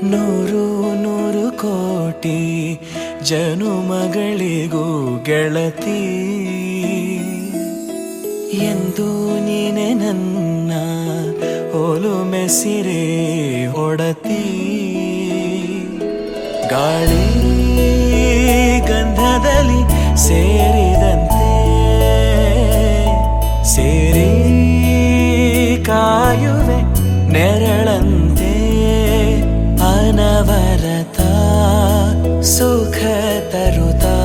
ನೂರು ನೂರು ಕೋಟಿ ಜನುಮಗಳಿಗೂ ಗೆಳತಿ ಎಂದು ನೀನೆ ನನ್ನ ಒಲುಮೆ ಸಿರೆ ಒಡತಿ ಗಾಳಿ ಗಂಧದಲ್ಲಿ ಸೇರಿದಂತೆ ಸೇರಿ ಕಾಯುವೆ ನೆರಳಂತೆ ಅನವರತ ಸುಖ ತರುತ್ತಾ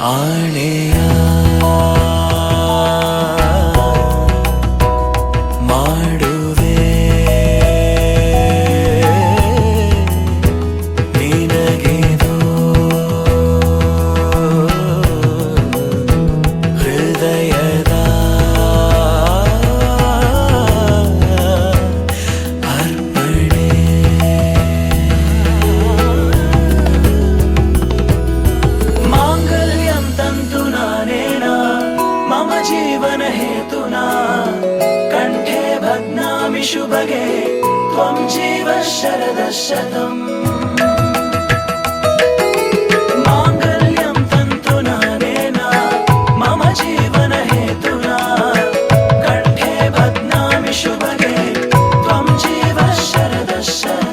ಆಣೆಯ ಮಾಡುವೆ ನಿನಗೆದು ಹೃದಯದ ಅರ್ಪಣೆ ಮಾಂಗಲ್ಯಂ ತಂತು ನಾನೇನ ಮಮ ಜೀವನ ಹೇತುನಾ ಕಂಠೆ ಭಗ್ನಾಮಿ ಶುಭಗೆ ತ್ವಂ ಜೀವ ಶರದ ಶತಂ ಮಾಂಗಲ್ಯಂ ತಂತು ನಾನೇನ ಮಮ ಜೀವನ ಹೇತುನಾ ಕಂಠೆ ಭಗ್ನಾಮಿ ಶುಭಗೆ ತ್ವಂ ಜೀವ ಶರದ ಶತಂ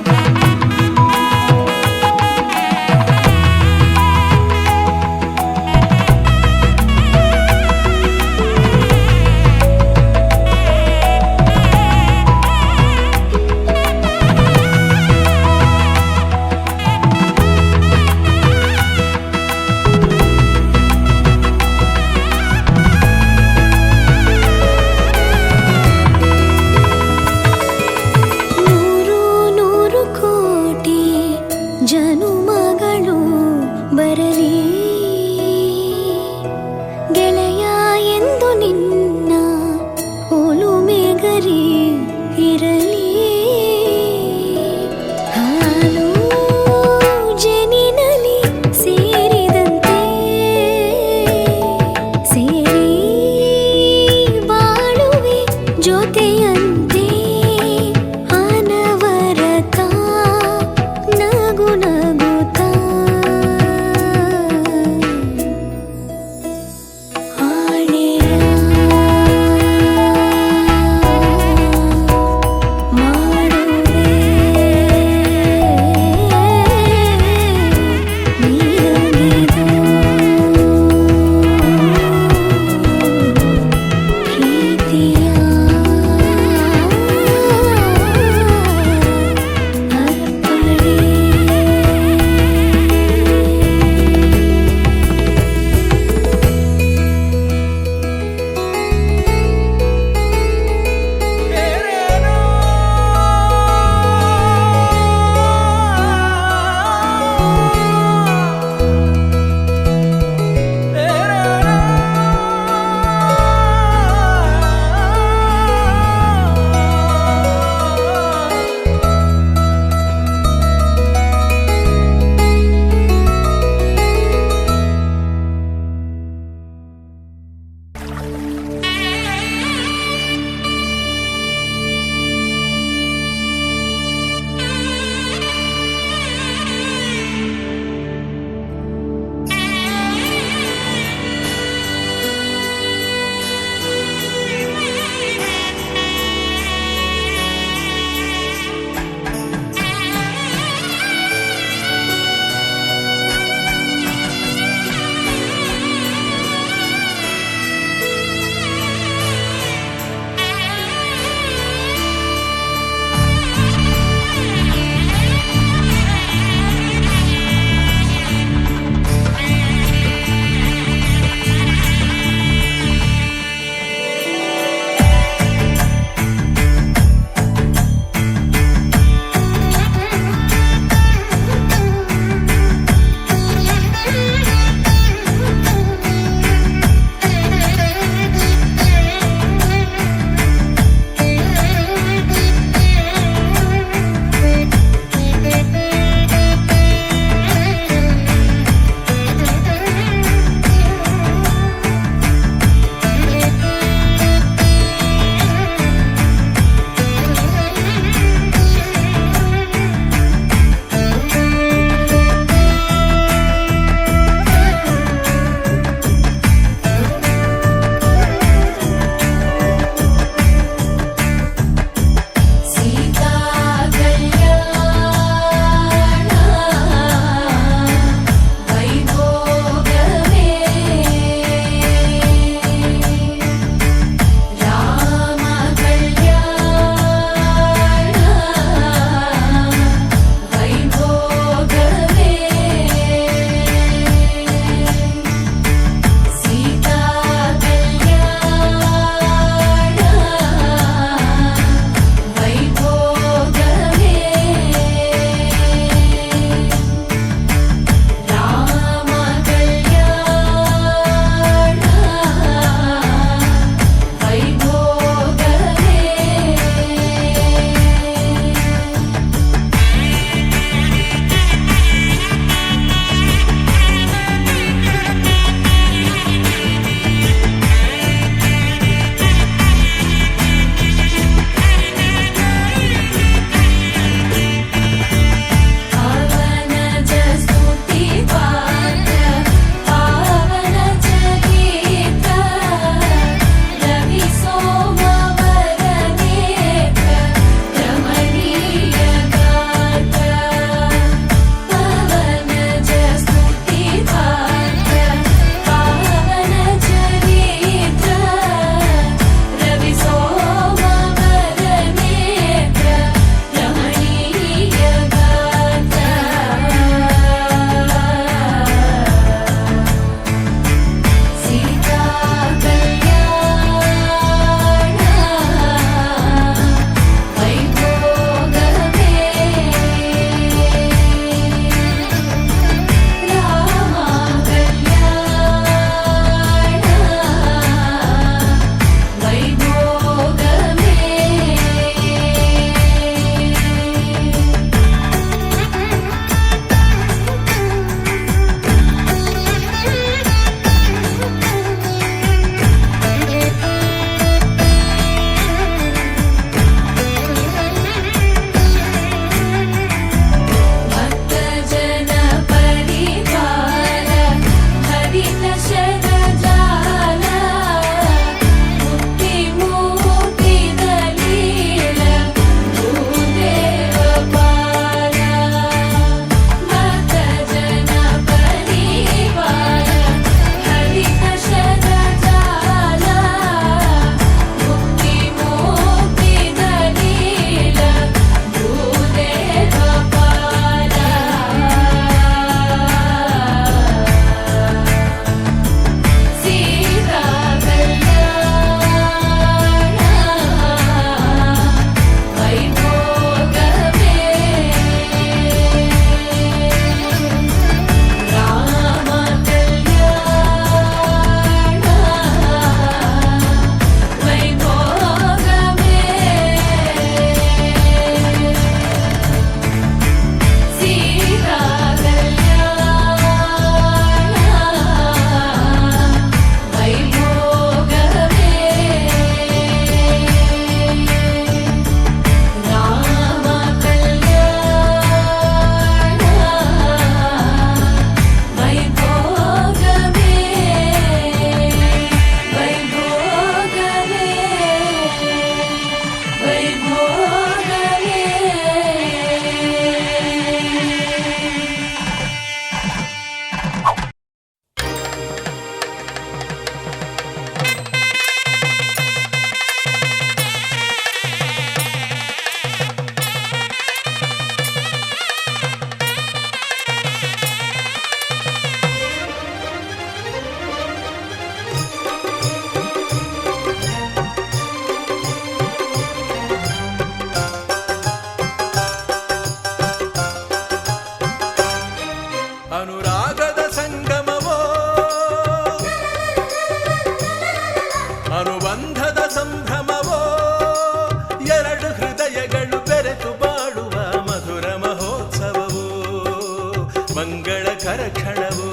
ಮಂಗಳಕರಕ್ಷಣವೋ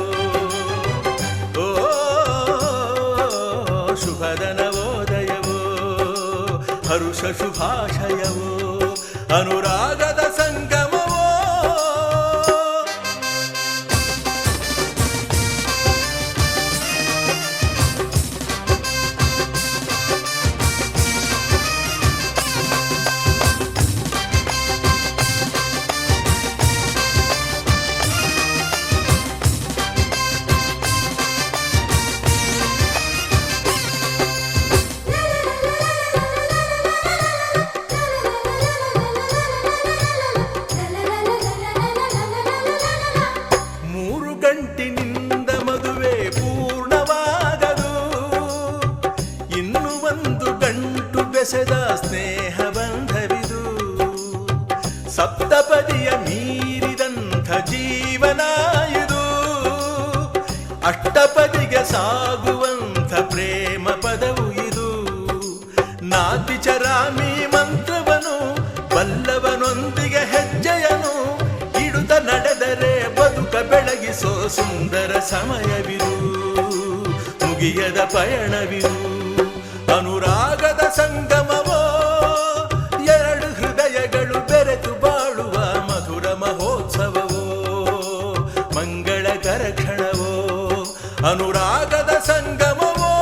ಓ ಶುಭದನವೋದಯವೋ ಹರುಷ ಶುಭಾಶಯವೋ ಅನುರಾಗದ ಸಂಗಮವೋ ಸ್ನೇಹ ಬಂಧವಿದು ಸಪ್ತಪದಿಯ ಮೀರಿದಂಥ ಜೀವನ ಇದು ಅಷ್ಟಪದಿಗೆ ಸಾಗುವಂಥ ಪ್ರೇಮ ಪದವು ಇದು ನಾತಿಚರಾಮಿ ಮಂತ್ರವನು ಬಲ್ಲವನೊಂದಿಗೆ ಹೆಜ್ಜೆಯನು ಇಡುತ್ತ ನಡೆದರೆ ಬದುಕ ಬೆಳಗಿಸೋ ಸುಂದರ ಸಮಯವಿದು ಮುಗಿಯದ ಪಯಣವಿದು ಅನುರಾಗದ ಸಂಗಮವೋ ಎರಡು ಹೃದಯಗಳು ಬೆರೆತು ಬಾಳುವ ಮಧುರ ಮಹೋತ್ಸವವೋ ಮಂಗಳಕರ ಕ್ಷಣವೋ ಅನುರಾಗದ ಸಂಗಮವೋ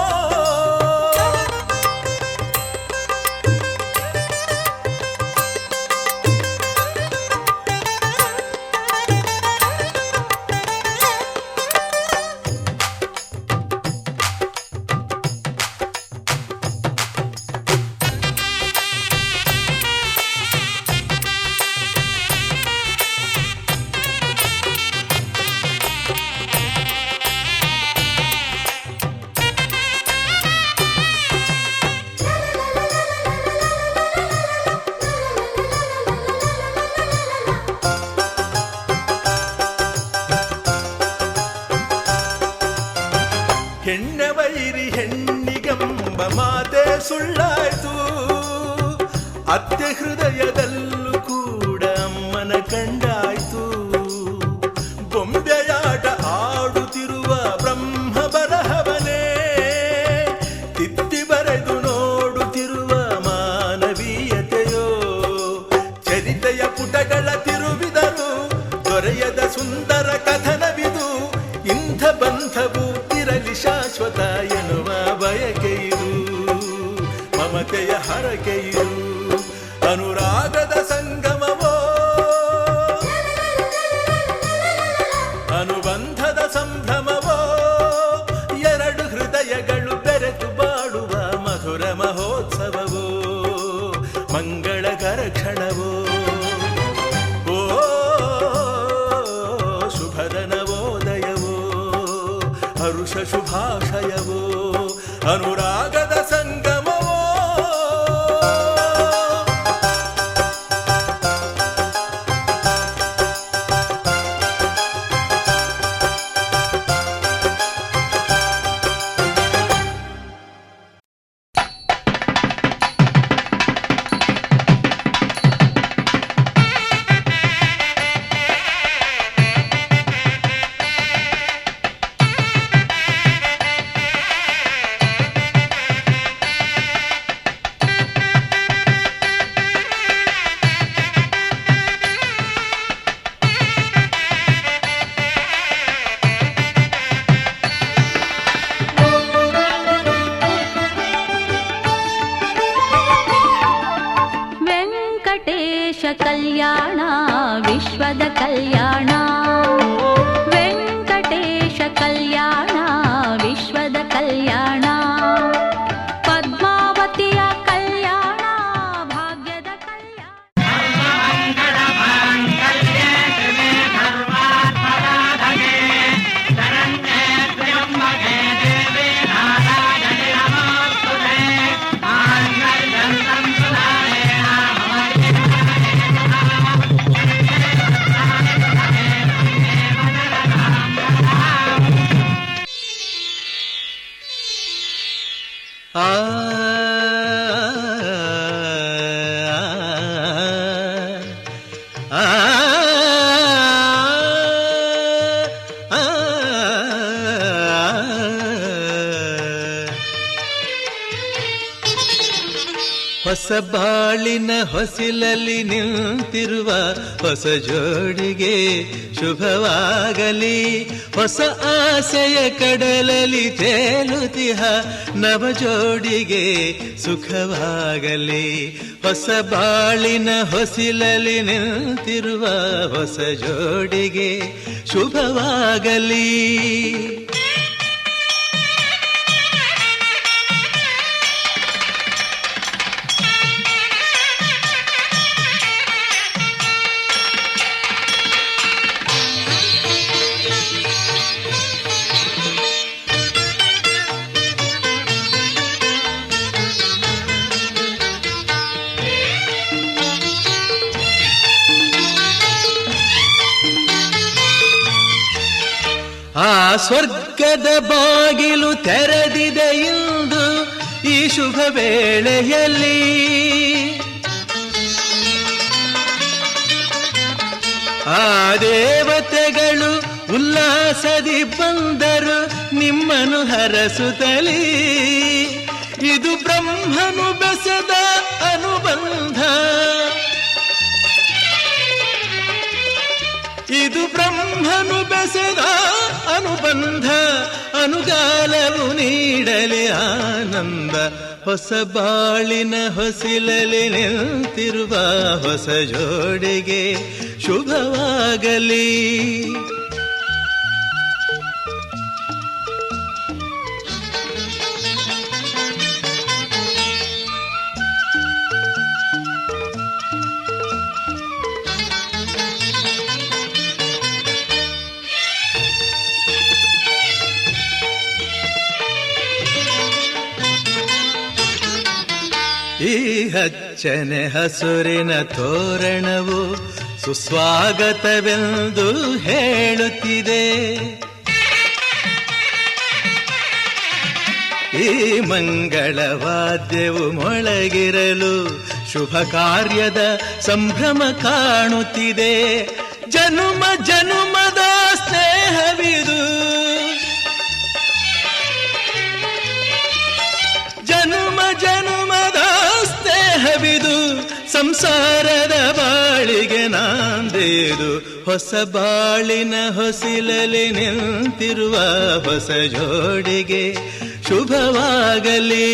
ಹೆಣ್ಣವೈರಿ ಹೆಣ್ಣಿಗಂಬ ಮಾತೆ ಸುಳ್ಳಾಯ್ತು ಅತ್ತೆ ಹೃದಯದಲ್ಲೂ ಕೂಡ ಅಮ್ಮನ ಕಂಡಾಯ್ತು ಬೊಂಬೆಯಾಟ ಆಡುತ್ತಿರುವ ಬ್ರಹ್ಮ ಬರಹವನೇ ತಿತ್ತಿ ಬರೆದು ನೋಡುತ್ತಿರುವ ಮಾನವೀಯತೆಯೋ ಚರಿತೆಯ ಪುಟಗಳ ತಿರುವಿದರು ದೊರೆಯದ ಸುಂದರ ಕಥನವಿದು ಇಂಥ ಬಂಧವು ಶಾಶ್ವತ ಎನ್ನುವ ಬಯಕೆಯಿದು ಮಮತೆಯ ಹರಕೆಯಿದು ಅನುರಾಗದ ಸಂಗಮವೋ ಅನುಬಂಧದ ಸಂಭ್ರಮವೋ ಎರಡು ಹೃದಯಗಳು ಬೆರೆತು ಬಾಡುವ ಮಧುರ ಮಹೋತ್ಸವವೋ ಮಂಗಳಕರ ಕ್ಷಣವೋ ಓ ಶುಭದ ನವೋದಯವೋ ಹರುಷ ಶುಭಾಶಯವೋ ಅನುರಾಗದ ಸಂಗಮವೋ ಕಲ್ಯಾಣ ವಿಶ್ವದ ಕಲ್ಯಾಣ ವೆಂಕಟೇಶ ಕಲ್ಯಾಣ ವಿಶ್ವದ ಕಲ್ಯಾಣ ಪದ್ಮಾವತಿಯ ಕಲ್ಯಾಣ ಭಾಗ್ಯದ ಕಲ್ಯಾಣ ಹೊಸ ಬಾಳಿನ ಹೊಸಿಲಲ್ಲಿ ನಿಂತಿರುವ ಹೊಸ ಜೋಡಿಗೆ ಶುಭವಾಗಲಿ. ಹೊಸ ಆಸೆಯ ಕಡಲಲ್ಲಿ ತೇಲುತಿಹ ನವ ಜೋಡಿಗೆ ಸುಖವಾಗಲಿ. ಹೊಸ ಬಾಳಿನ ಹೊಸಿಲಲ್ಲಿ ನಿಂತಿರುವ ಹೊಸ ಜೋಡಿಗೆ ಶುಭವಾಗಲಿ. ಆ ಸ್ವರ್ಗದ ಬಾಗಿಲು ತೆರೆದಿದೆ ಇಂದು ಈ ಶುಭ ವೇಳೆಯಲ್ಲಿ. ಆ ದೇವತೆಗಳು ಉಲ್ಲಾಸದಿ ಬಂದರು ನಿಮ್ಮನ್ನು ಹರಸುತ್ತಲೀ. ಇದು ಬ್ರಹ್ಮನು ಬೆಸೆದ ಅನುಬಂಧ, ಇದು ಬ್ರಹ್ಮನು ಬೆಸೆದ ಅನುಬಂಧ. ಅನುಗಾಲವು ನೀಡಲಿ ಆನಂದ. ಹೊಸ ಬಾಳಿನ ಹೊಸಿಲಲಿ ನಿಂತಿರುವ ಹೊಸ ಜೋಡಿಗೆ ಶುಭವಾಗಲಿ. ಈ ಹಚ್ಚನೆ ಹಸುರಿನ ತೋರಣವು ಸುಸ್ವಾಗತವೆಂದು ಹೇಳುತ್ತಿದೆ. ಈ ಮಂಗಳವಾದ್ಯವು ಮೊಳಗಿರಲು ಶುಭ ಕಾರ್ಯದ ಸಂಭ್ರಮ ಕಾಣುತ್ತಿದೆ. ಜನುಮ ಜನುಮದ ಸ್ನೇಹವಿದು, ಜನುಮ ಜನುಮದ ಸ್ನೇಹವಿದು. ಸಂಸಾರದ ಬಾಳಿಗೆ ನಾಂದೇದು. ಹೊಸ ಬಾಳಿನ ಹೊಸಿಲಲಿ ನಿಂತಿರುವ ಹೊಸ ಜೋಡಿಗೆ ಶುಭವಾಗಲಿ.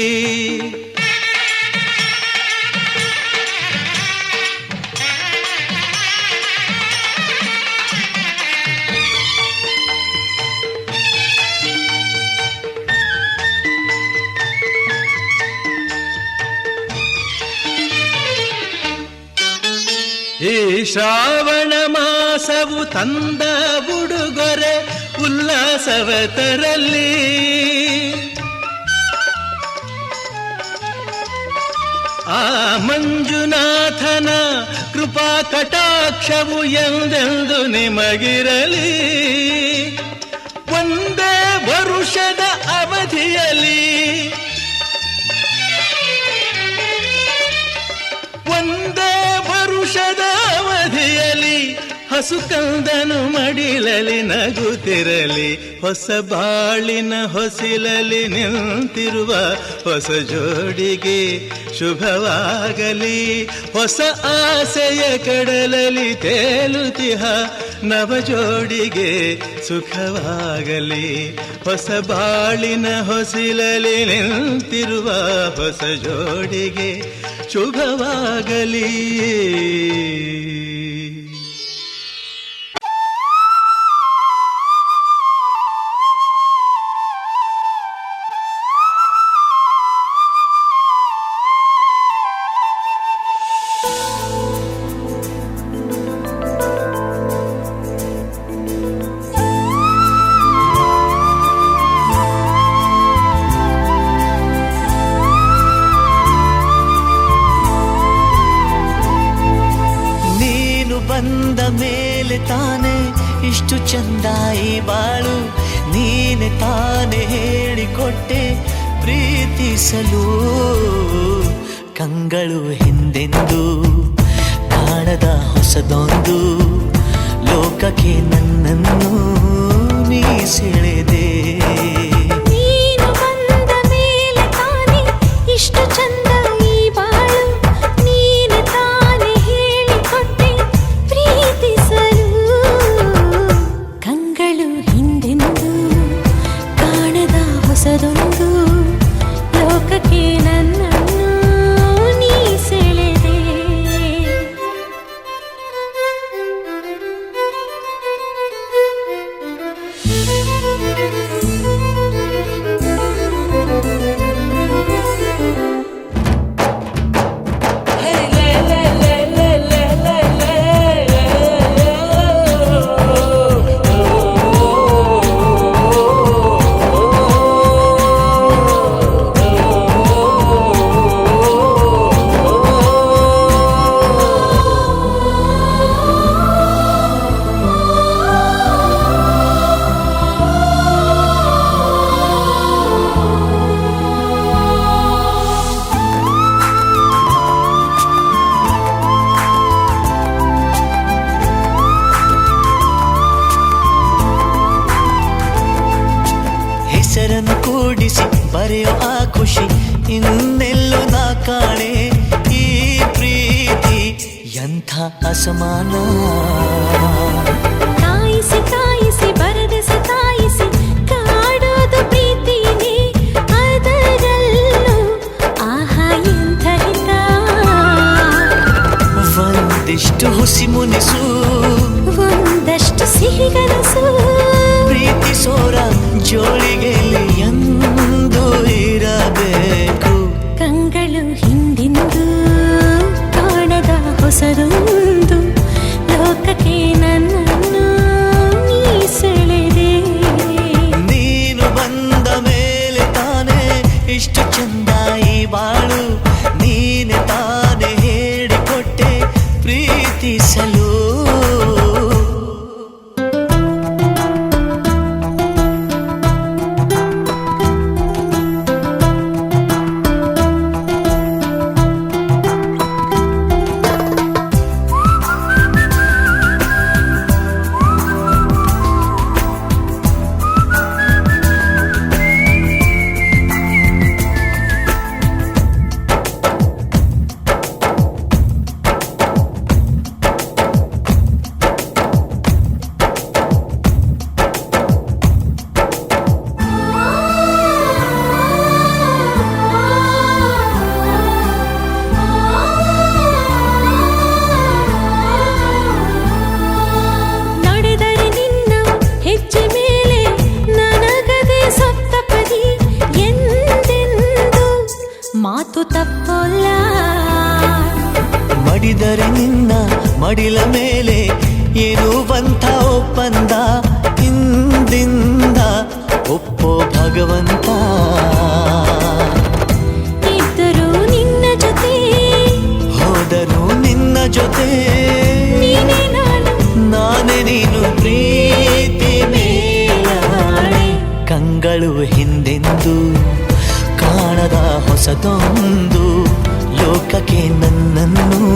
ಈ ಶ್ರಾವಣ ಮಾಸವು ತಂದ ಉಡುಗೊರೆ ಉಲ್ಲಾಸವ ತರಲಿ. ಆ ಮಂಜುನಾಥನ ಕೃಪಾ ಕಟಾಕ್ಷವು ಎಂದೆಂದು ನಿಮಗಿರಲಿ. ಒಂದೇ ವರುಷದ ಅವಧಿಯಲ್ಲಿ, ಒಂದೇ ವರುಷದ ಅವಧಿಯಲ್ಲಿ ಹಸು ಕಂದನು ಮಡಿಲಲಿ ನಗುತ್ತಿರಲಿ. ಹೊಸ ಬಾಳಿನ ಹೊಸಿಲಲಿ ನಿಂತಿರುವ ಹೊಸ ಜೋಡಿಗೆ ಶುಭವಾಗಲಿ. ಹೊಸ ಆಸೆಯ ಕಡಲಲಿ ತೇಲುತಿಹ ನವ ಜೋಡಿಗೆ ಸುಖವಾಗಲಿ. ಹೊಸ ಬಾಳಿನ ಹೊಸಿಲಲಿ ನಿಂತಿರುವ ಹೊಸ ಜೋಡಿಗೆ ಶುಭವಾಗಲಿ. ಬಂದ ಮೇಲೆ ತಾನೆ ಇಷ್ಟು ಚಂದ ಈ ಬಾಳು. ನೀನೆ ತಾನೆ ಹೇಳಿಕೊಟ್ಟೆ ಪ್ರೀತಿಸಲು. ಕಂಗಳು ಹಿಂದೆಂದು ಕಾಣದ ಹೊಸದೊಂದು ಲೋಕಕ್ಕೆ ನನ್ನನ್ನು ನೀ ಸೆಳೆದೆ. ನೀನು ಬಂದ ಮೇಲೆ ತಾನೆ ಇಷ್ಟು ಚಂದ ಈ ಬಾಳು. ಬರೆಯೋ ಆ ಖುಷಿ ಇನ್ನೆಲ್ಲೋ ನಾ ಕಾಣೆ. ಈ ಪ್ರೀತಿ ಎಂಥ ಅಸಮಾನ. ಕಾಯಿಸಿ ಕಾಯಿಸಿ ಬರೆದ ಸತಾಯಿಸಿ ಕಾಡೋದು ಪ್ರೀತಿನೇ, ಅದರಲ್ಲೂ ಆಹಾ ಎಂಥ ಹಿತ. ಒಂದಿಷ್ಟು ಹುಸಿ ಮುನಿಸು, ಒಂದಷ್ಟು ಸಿಹಿಗನಸು, ಪ್ರೀತಿಸೋರ ಜೋಳಿಗೆ ಎಂದು ಇರಬೇಕು. ಕಂಗಳು ಹಿಂದಿಂದು ಕಾಣದ ಹೊಸದೊಂದು ಲೋಕಕ್ಕೆ ನನ್ನನ್ನು ನೀ ಸೆಳೆದೆ. ನೀನು ಬಂದ ಮೇಲೆ ತಾನೇ ಇಷ್ಟು ಚಂದ ಈ ಬಾಳು. ನೀನೆ ತಾನೇ ಹೇಳಿಕೊಟ್ಟೆ ಪ್ರೀತಿಸಲು. ಮಡಿದರೆ ನಿನ್ನ ಮಡಿಲ ಮೇಲೆ ಏನು ಬಂತ ಒಪ್ಪಂದ. ಇಂದಿಂದ ಒಪ್ಪೋ ಭಗವಂತ. ಇದ್ದರೂ ನಿನ್ನ ಜೊತೆ, ಹೋದರೂ ನಿನ್ನ ಜೊತೆ, ನೀನೇ ನಾನು, ನಾನೇ ನೀನು ಪ್ರೀತಿ ಮೇಲಾಣೆ. ಕಂಗಳು ಹಿಂದೆಂದು ಕಾಣದ ಹೊಸದೊಂದು ಲೋಕಕ್ಕೆ ನನ್ನನ್ನು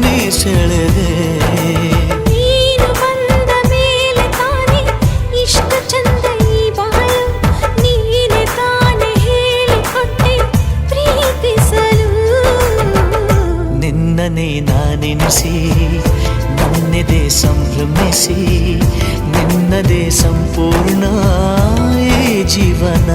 ನೀ ಸೆಳೆದೆ. ನೀನು ಬಂದ ಮೇಲೆ ತಾನೇ ಇಷ್ಟು ಚಂದ ಈ ಬಾಳು. ನೀನೆ ತಾನೇ ಹೇಳಿಕೊಟ್ಟೆ ಪ್ರೀತಿಸಲು. ನಿನ್ನನೇ ನಾನೆನಿಸಿ ನನ್ನೆದೆ ಸಂಭ್ರಮಿಸಿ, ನಿನ್ನದೇ ಸಂಪೂರ್ಣ ಈ ಜೀವನ.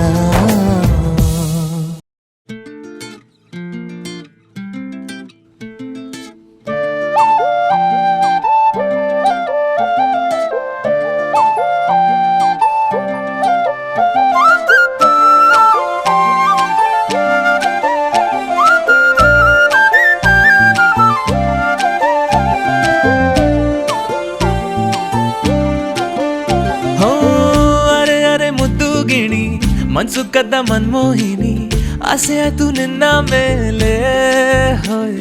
ಮನ್ಸು ಕದ್ದ ಮನ್ಮೋಹಿನಿ ಆಸೆ ಆತು ನಿನ್ನ ಮೇಲೆ. ಹೋಯ್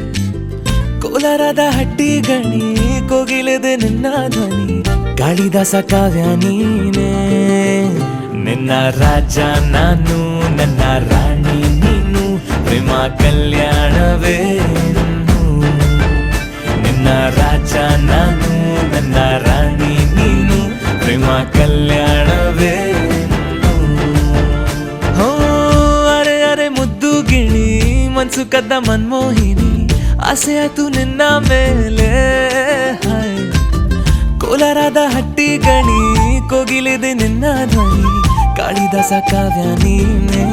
ಕೋಲಾರದ ಹಟ್ಟಿ ಗಣಿ ಕೋಗಿಲೆದೆ ನಿನ್ನ ಧ್ವನಿ. ಕಾಳಿದಾಸ ಕಾವ್ಯ ನೀನೇ, ನಿನ್ನ ರಾಜ ನಾನು, ನನ್ನ ರಾಣಿ ನೀನು. ಪ್ರೇಮ ಕಲ್ಯಾಣವೇ ನಿನ್ನ ರಾಜ ನಾನು, ನನ್ನ ರಾಣಿ ನೀನು. ಪ್ರೇಮ ಕಲ್ಯಾಣವೇ. ಮನ್ಸು ಕದ್ದ ಮನ್ಮೋಹಿನಿ ಆಸೆ ಆತು ನಿನ್ನ ಮೇಲೆ. ಹಾಯ್ ಕೋಲಾರದ ಹಟ್ಟಿ ಗಣಿ ಕೋಗಿಲಿದೆ ನಿನ್ನ ಧ್ವನಿ. ಕಾಳಿದಾಸ ಕಾವ್ಯ ನೀನೇ,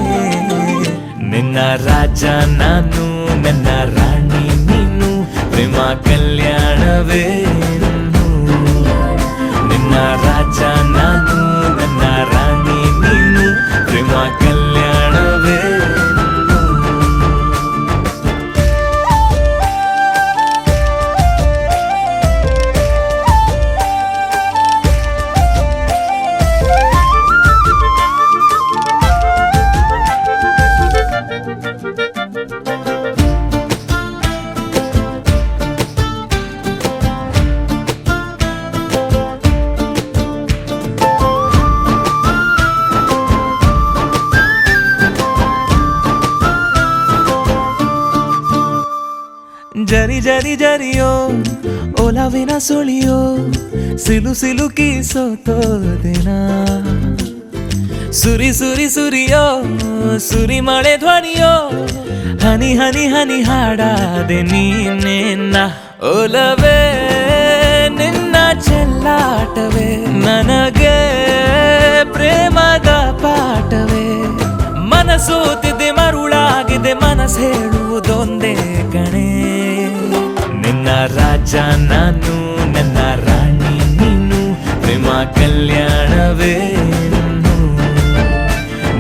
ನಿನ್ನ ರಾಜ ನಾನು, ನನ್ನ ರಾಣಿ ನೀನು. ಪ್ರೇಮ ಕಲ್ಯಾಣವೇ ನಿನ್ನ ರಾಜ ನಾನು, ನನ್ನ ರಾಣಿ ನೀನು. ಪ್ರೇಮ ಕಲ್ಯಾಣವೇ. ಜರಿ ಜರಿ ಜರಿಯೋ ಒಲವಿನ ಸುಳಿಯೋ ಸಿಲು ಸಿಲುಕಿ ಸೋತೋದೆನ. ಸುರಿ ಸುರಿ ಸುರಿಯೋ ಸುರಿ ಮಳೆ ಧ್ವನಿಯೋ ಹನಿ ಹನಿ ಹನಿ ಹಾಡಾದೆ ನೀನೆನ್ನ ಒಲವೇ ನಿನ್ನ ಚೆಲ್ಲಾಟವೇ ನನಗೆ ಪ್ರೇಮದ ಪಾಠವೇ ಮನಸೋತಿದೆ ಮರುಳಾಗಿದೆ ಮನಸ್ಸು ಹೇಳುವುದೊಂದೇ ಕಣೆ ನಿನ್ನ ರಾಜ ನಾನು ನನ್ನ ರಾಣಿ ನೀನು ಪ್ರೇಮ ಕಲ್ಯಾಣವೇ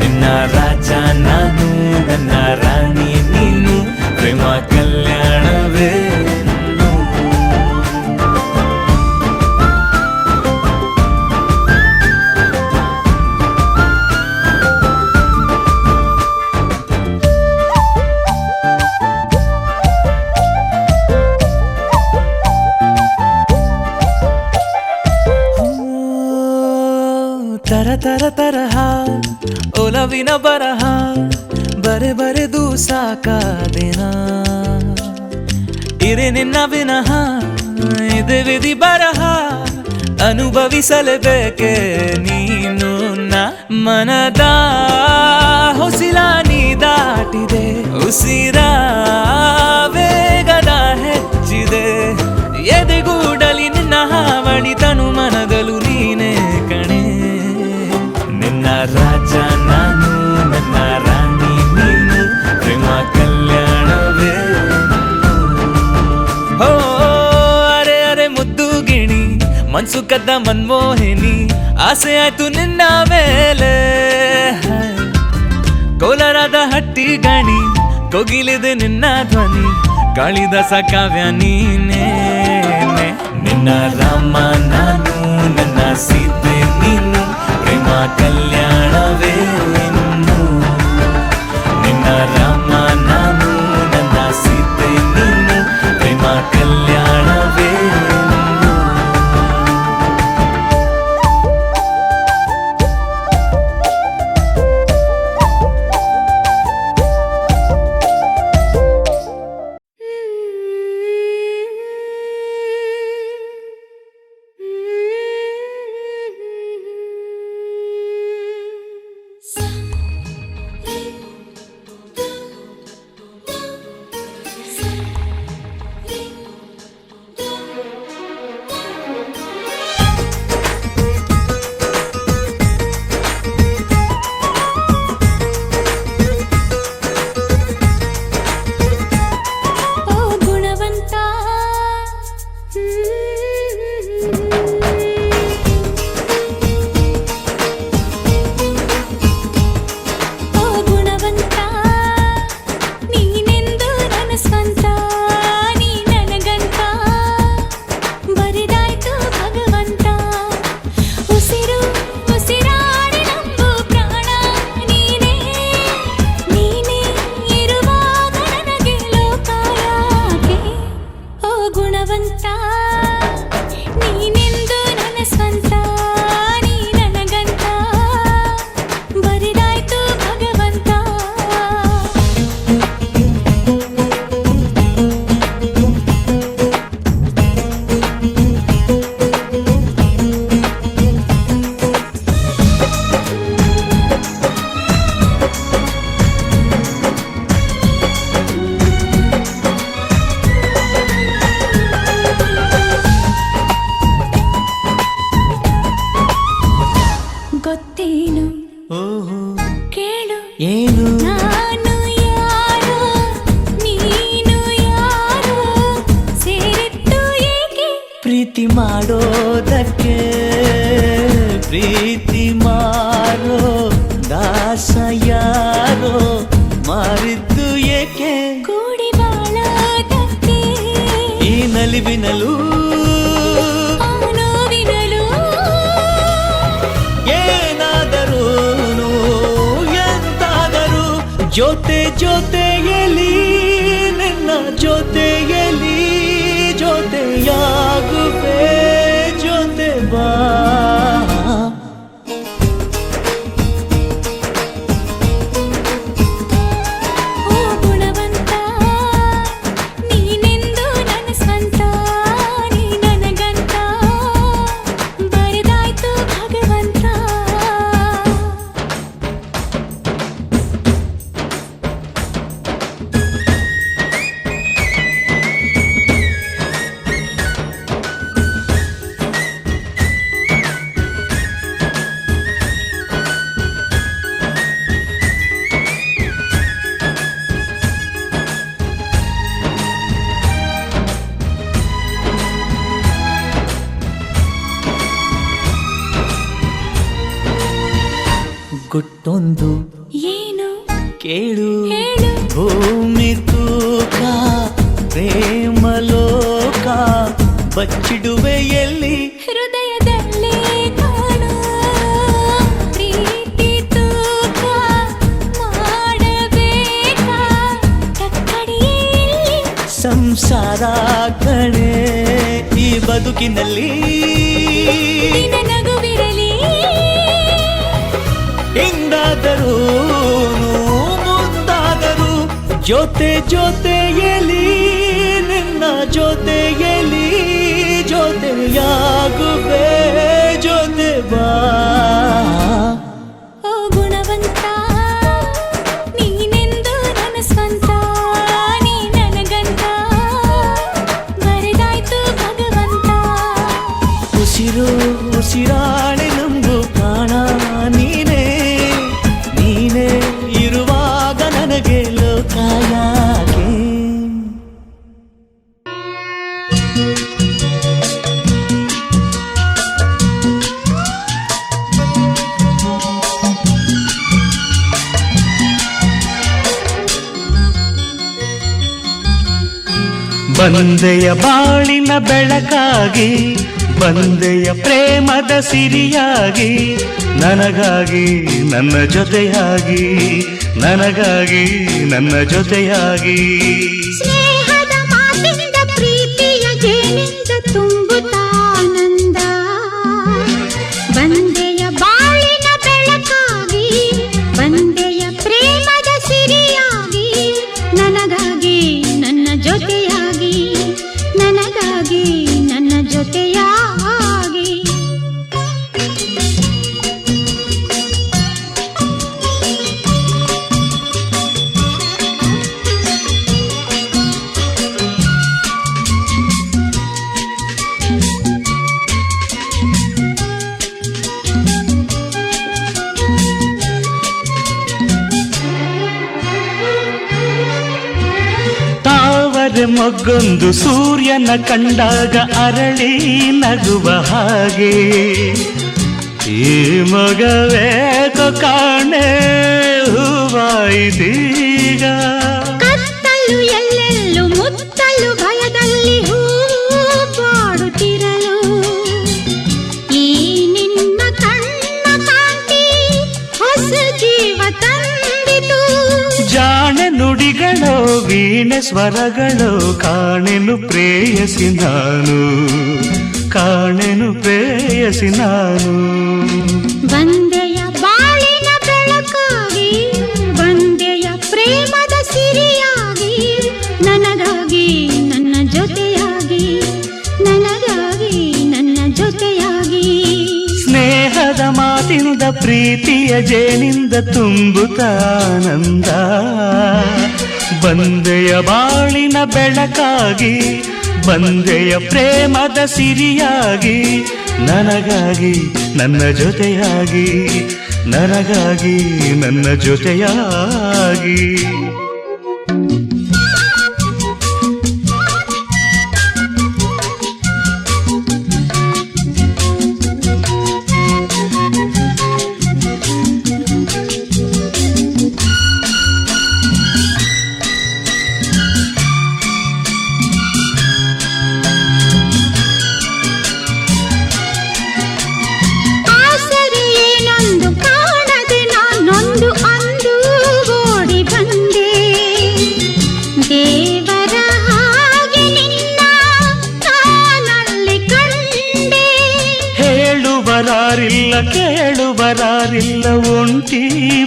ನಿನ್ನ ರಾಜ ನಾನು ನನ್ನ ರಾಣಿ ನೀನು ಪ್ರೇಮ ಕಲ್ಯಾಣವೇ ತರ ತರ ತರಹ ಒಲವಿನ ಬರಹ ಬರೆ ಬರೆದು ಸಾಕಾದೆನ ಇರೆ ನಿನ್ನ ವಿನಃ ಇದೆ ವಿಧಿ ಬರಹ ಅನುಭವಿಸಲೇಬೇಕೆ ನೀನು ಮನದ ಹೊಸಿಲ ನೀ ದಾಟಿದೆ ಉಸಿರ ವೇಗದ ಹೆಚ್ಚಿದೆ ಎದೆಗೂಡಲಿ ನಿನ್ನ ಹಾವಳಿ ತನು ಮನದಲು ನೀನೇ ಕಣೆ ನಿನ್ನ ರಾಜ ನಾನು ನನ್ನ ರಾಣಿ ನೀನು ಪ್ರೇಮ ಕಲ್ಯಾಣವೇ ಹೋ ಅರೆ ಅರೆ ಮುದ್ದು ಗಿಣಿ ಮನ್ಸು ಕದ್ದ ಮನ್ಮೋಹಿನಿ ಆಸೆ ಆಯ್ತು ನಿನ್ನ ಮೇಲೆ ಕೋಲಾರದ ಹಟ್ಟಿ ಗಣಿ ಕೋಗಿಲಿದೆ ನಿನ್ನ ಧ್ವನಿ ಕಾಳಿದಾಸ ಕಾವ್ಯ ನೀನೇ ನಿನ್ನ ರಾಮ ನಾನು ನನ್ನ ಸೀತೆ ನೀನು ಪ್ರೇಮ ಕಲ್ಯಾಣವೇ ಇನ್ನು ನಿನ್ನ ರಾಮ ನಾನು ನನ್ನ ಸೀತೆ ನೀನು ಪ್ರೇಮ ಕಲ್ಯಾಣವೇ ಪ್ರೀತಿ ಮಾಡೋದಕ್ಕೆ ಪ್ರೀತಿ ಮಾರೋ ದಾಸ ಯಾರೋ ಮಾರಿದ್ದು ಏಕೆ ಕೂಡಿ ಬಾಳೋದಕ್ಕೆ ಈ ನಲಿವಿನಲು ಆ ನೋವಿನಲು ಏನಾದರೂ ಎಂತಾದರೂ ಜೊತೆ ಜೊತೆಯಲ್ಲಿ ನಿನ್ನ ಜೊತೆಯಲ್ಲಿ ಜೊತೆಯಾಗುವೆ ಜೊತೆ ಬಾ ಓ ಗುಣವಂತ ನೀನೆಂದು ನನ್ನ ಸ್ವಂತ ನೀ ನನಗಂತ ಬರೆದಾಯ್ತು ಭಗವಂತ ಗುಟ್ಟೊಂದು ಏನು ಕೇಳು ಹೇಳು ಭೂಮಿ ತೂಕ ಪ್ರೇಮಲೋಕ ಬಚ್ಚಿಡುವೆ ಎಲ್ಲಿ ಹೃದಯದಲ್ಲೇ ಕಾಣು ಪ್ರೀತಿ ತೂಕ ಮಾಡಬೇಕಾ ಕಕ್ಕಡಿಯಲ್ಲಿ ಸಂಸಾರ ಕಣೆ ಈ ಬದುಕಿನಲ್ಲಿ ನಿನ್ನ ನಗುವಿರಲಿ ಹಿಂದಾದರೂ ಮುಂದಾದರೂ ಜೊತೆ ಜೊತೆಯಲಿ ನಿನ್ನ ಜೊತೆಯಲಿ ಜೊತೆಯಾಗುವೆ ಜೊತೆ ಬಾ ಓ ಗುಣವಂತ ನೀನೆಂದು ನನ್ನ ಸ್ವಂತ ನೀ ನನಗಂತ ಬರೆದಾಯ್ತು ಭಗವಂತ ಉಸಿರು ಉಸಿರಾಣೆ ನಂಬು ಪ್ರಾಣ ನೀನೇ ನೀನೇ ಇರುವಾಗ ನನಗೆ ಲೋಕ ಯಾಕೆ ಬಂದೆಯ ಬಾಳಿನ ಬೆಳಕಾಗಿ ಬಂದೆಯ ಪ್ರೇಮದ ಸಿರಿಯಾಗಿ ನನಗಾಗಿ ನನ್ನ ಜೊತೆಯಾಗಿ ನನಗಾಗಿ ನನ್ನ ಜೊತೆಯಾಗಿ ಸ್ನೇಹದ ಮಾತಿನಿಂದ ಪ್ರೀತಿಯ ಜೇನಿಂದ ತುಂಬುತ್ತಾನಂದ ಬಂದೆಯ ಬಾಳಿನ ಬೆಳಕಾಗಿ ಬಂದೆಯ ಪ್ರೇಮದ ಸಿರಿಯಾಗಿ ನನಗಾಗಿ ನನ್ನ ಜೊತೆಯಾಗಿ ನನಗಾಗಿ ನನ್ನ ಜೊತೆಯಾಗಿ ತಾವರೆ ಮೊಗ್ಗೊಂದು ಸೂರ್ಯನ ಕಂಡಾಗ ಅರಳಿ ನಗುವ ಹಾಗೆ ಈ ಮಗವೇಕೋ ಕಾಣೆ ಹೂವಾಯಿದೀಗ ಕತ್ತಲು ಎಲ್ಲೆಲ್ಲೂ ಮುತ್ತಲು ಭಯದಲ್ಲಿ ಹೂ ಬಾಡುತ್ತಿರಲು ಈ ನಿನ್ನ ಕಣ್ಣ ಕಾಂತಿ ಹೊಸ ಜೀವ ತಂದಿತು ಜಾಣೆ ನುಡಿಗಳೋ ವೀಣೆ ಸ್ವರಗಳೋ ಕಾಣೆನು ಪ್ರೇಯಸಿ ನಾನು ಕಾಣೆನು ಪ್ರೇಯಸಿ ನಾನು ಬಂದೆಯ ಬಾಳಿನ ಬೆಳಕಾಗಿ ಬಂದೆಯ ಪ್ರೇಮದ ಸಿರಿಯಾಗಿ ನನಗಾಗಿ ನನ್ನ ಜೊತೆಯಾಗಿ ನನಗಾಗಿ ನನ್ನ ಜೊತೆಯಾಗಿ ಸ್ನೇಹದ ಮಾತಿನಿಂದ ಪ್ರೀತಿಯ ಜೇನಿಂದ ತುಂಬುತ್ತಾನಂದ ಬಂದೆಯ ಬಾಳಿನ ಬೆಳಕಾಗಿ ಬಂದೆಯ ಪ್ರೇಮದ ಸಿರಿಯಾಗಿ ನನಗಾಗಿ ನನ್ನ ಜೊತೆಯಾಗಿ ನನಗಾಗಿ ನನ್ನ ಜೊತೆಯಾಗಿ ಆಸರೆ ಏನೊಂದು ಕಾಣದೆ ನಾನೊಂದು ಅಂದು ಓಡಿ ಬಂದೆ ದೇವರ ಹಾಗೆ ನಿನ್ನ ನಾನಲ್ಲಿ ಕಂಡೆ ಹೇಳುವರಾರಿಲ್ಲ ಕೇಳುವರಾರಿಲ್ಲ ಒಂಟಿ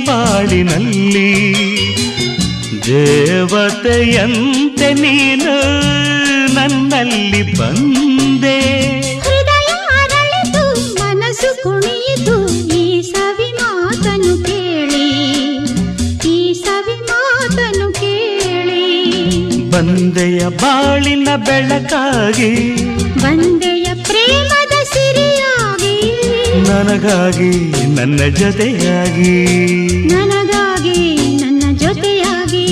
ಬಾಳಿನಲ್ಲಿ ದೇವತೆಯಂತೆ ನೀನು ನನ್ನಲ್ಲಿ ಬಂದೆ ಹೃದಯ ಅರಳಿತು ಮನಸ್ಸು ಕುಣಿಯಿತು ಈ ಸವಿ ಮಾತನು ಕೇಳಿ ಈ ಸವಿ ಮಾತನು ಕೇಳಿ ಬಂದೆಯ ಬಾಳಿನ ಬೆಳಕಾಗಿ ಬಂದೆಯ ಪ್ರೇಮದ ಸಿರಿಯಾಗಿ ನನಗಾಗಿ ನನ್ನ ಜೊತೆಯಾಗಿ ನನಗಾಗಿ ನನ್ನ ಜೊತೆಯಾಗಿ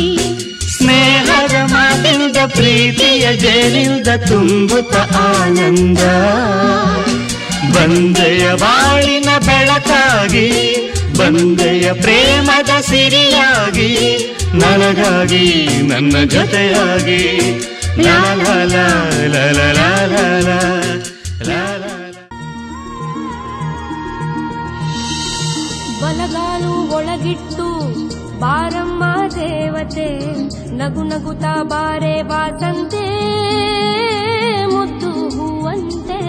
ಸ್ನೇಹದ ಮಾತಿನಿಂದ ಪ್ರೀತಿಯ ಜೇನಿಂದ ತುಂಬುತ್ತ ಆನಂದ ಬಂದೆಯ ಬಾಳಿನ ಬೆಳಕಾಗಿ ಬಂದೆಯ ಪ್ರೇಮದ ಸಿರಿಯಾಗಿ ನನಗಾಗಿ ನನ್ನ ಜೊತೆಯಾಗಿ ಲಾ ಲಾ ಲಾ ಲಾ ಲಾ ಲಾ ಲಾ ಲಾ ಲಾ ಲಾ. ಬಲಗಾಲು ಒಳಗಿಟ್ಟು ಬಾರಮ್ಮ ದೇವತೆ ನಗು ನಗುತ್ತಾ ಬಾರೆ ಬಾತಂತೆ ಮುದ್ದು ಹೂವಂತೆ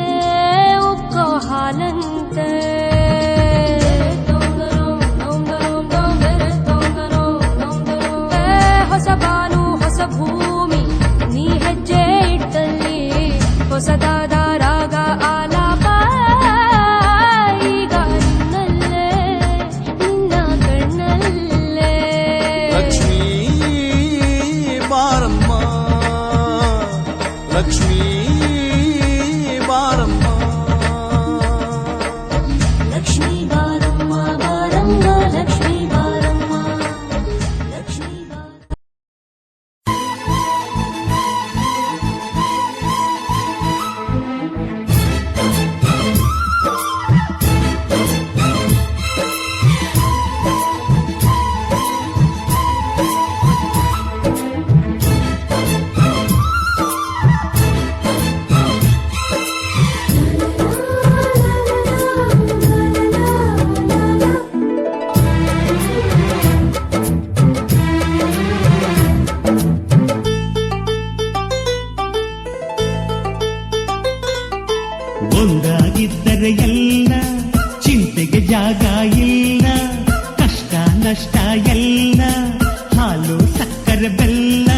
ಉಕ್ಕೋ ಹಾಲಂತೆ ಹೊಸ ಬಾನು ಹೊಸ ಭೂಮಿ ನೀ ಹೆಜ್ಜೆ ಇಟ್ಟಲ್ಲಿ ಹೊಸದಾದ ರಾಗ ಆಲಾಪ ಈಗ ನಿನ್ನಲ್ಲೇ ನಿನ್ನ ಕಣ್ಣಲ್ಲೇ ಲಕ್ಷ್ಮೀ ಬಾರಮ್ಮ ಲಕ್ಷ್ಮೀ ಬಾರಮ್ಮ ಲಕ್ಷ್ಮೀ ಬಾರಮ್ಮ ಬಾರಮ್ಮ ಲಕ್ಷ್ಮೀ ಬಾರಮ್ಮ ಲಕ್ಷ್ಮೀ ಬಾರಮ್ಮ. ಒಂದಾಗಿದ್ದರೆ ಎಲ್ಲ ಚಿಂತೆಗೆ ಜಾಗ ಇಲ್ಲ ಕಷ್ಟ ನಷ್ಟ ಎಲ್ಲ ಹಾಲು ಸಕ್ಕರೆ ಬೆಲ್ಲ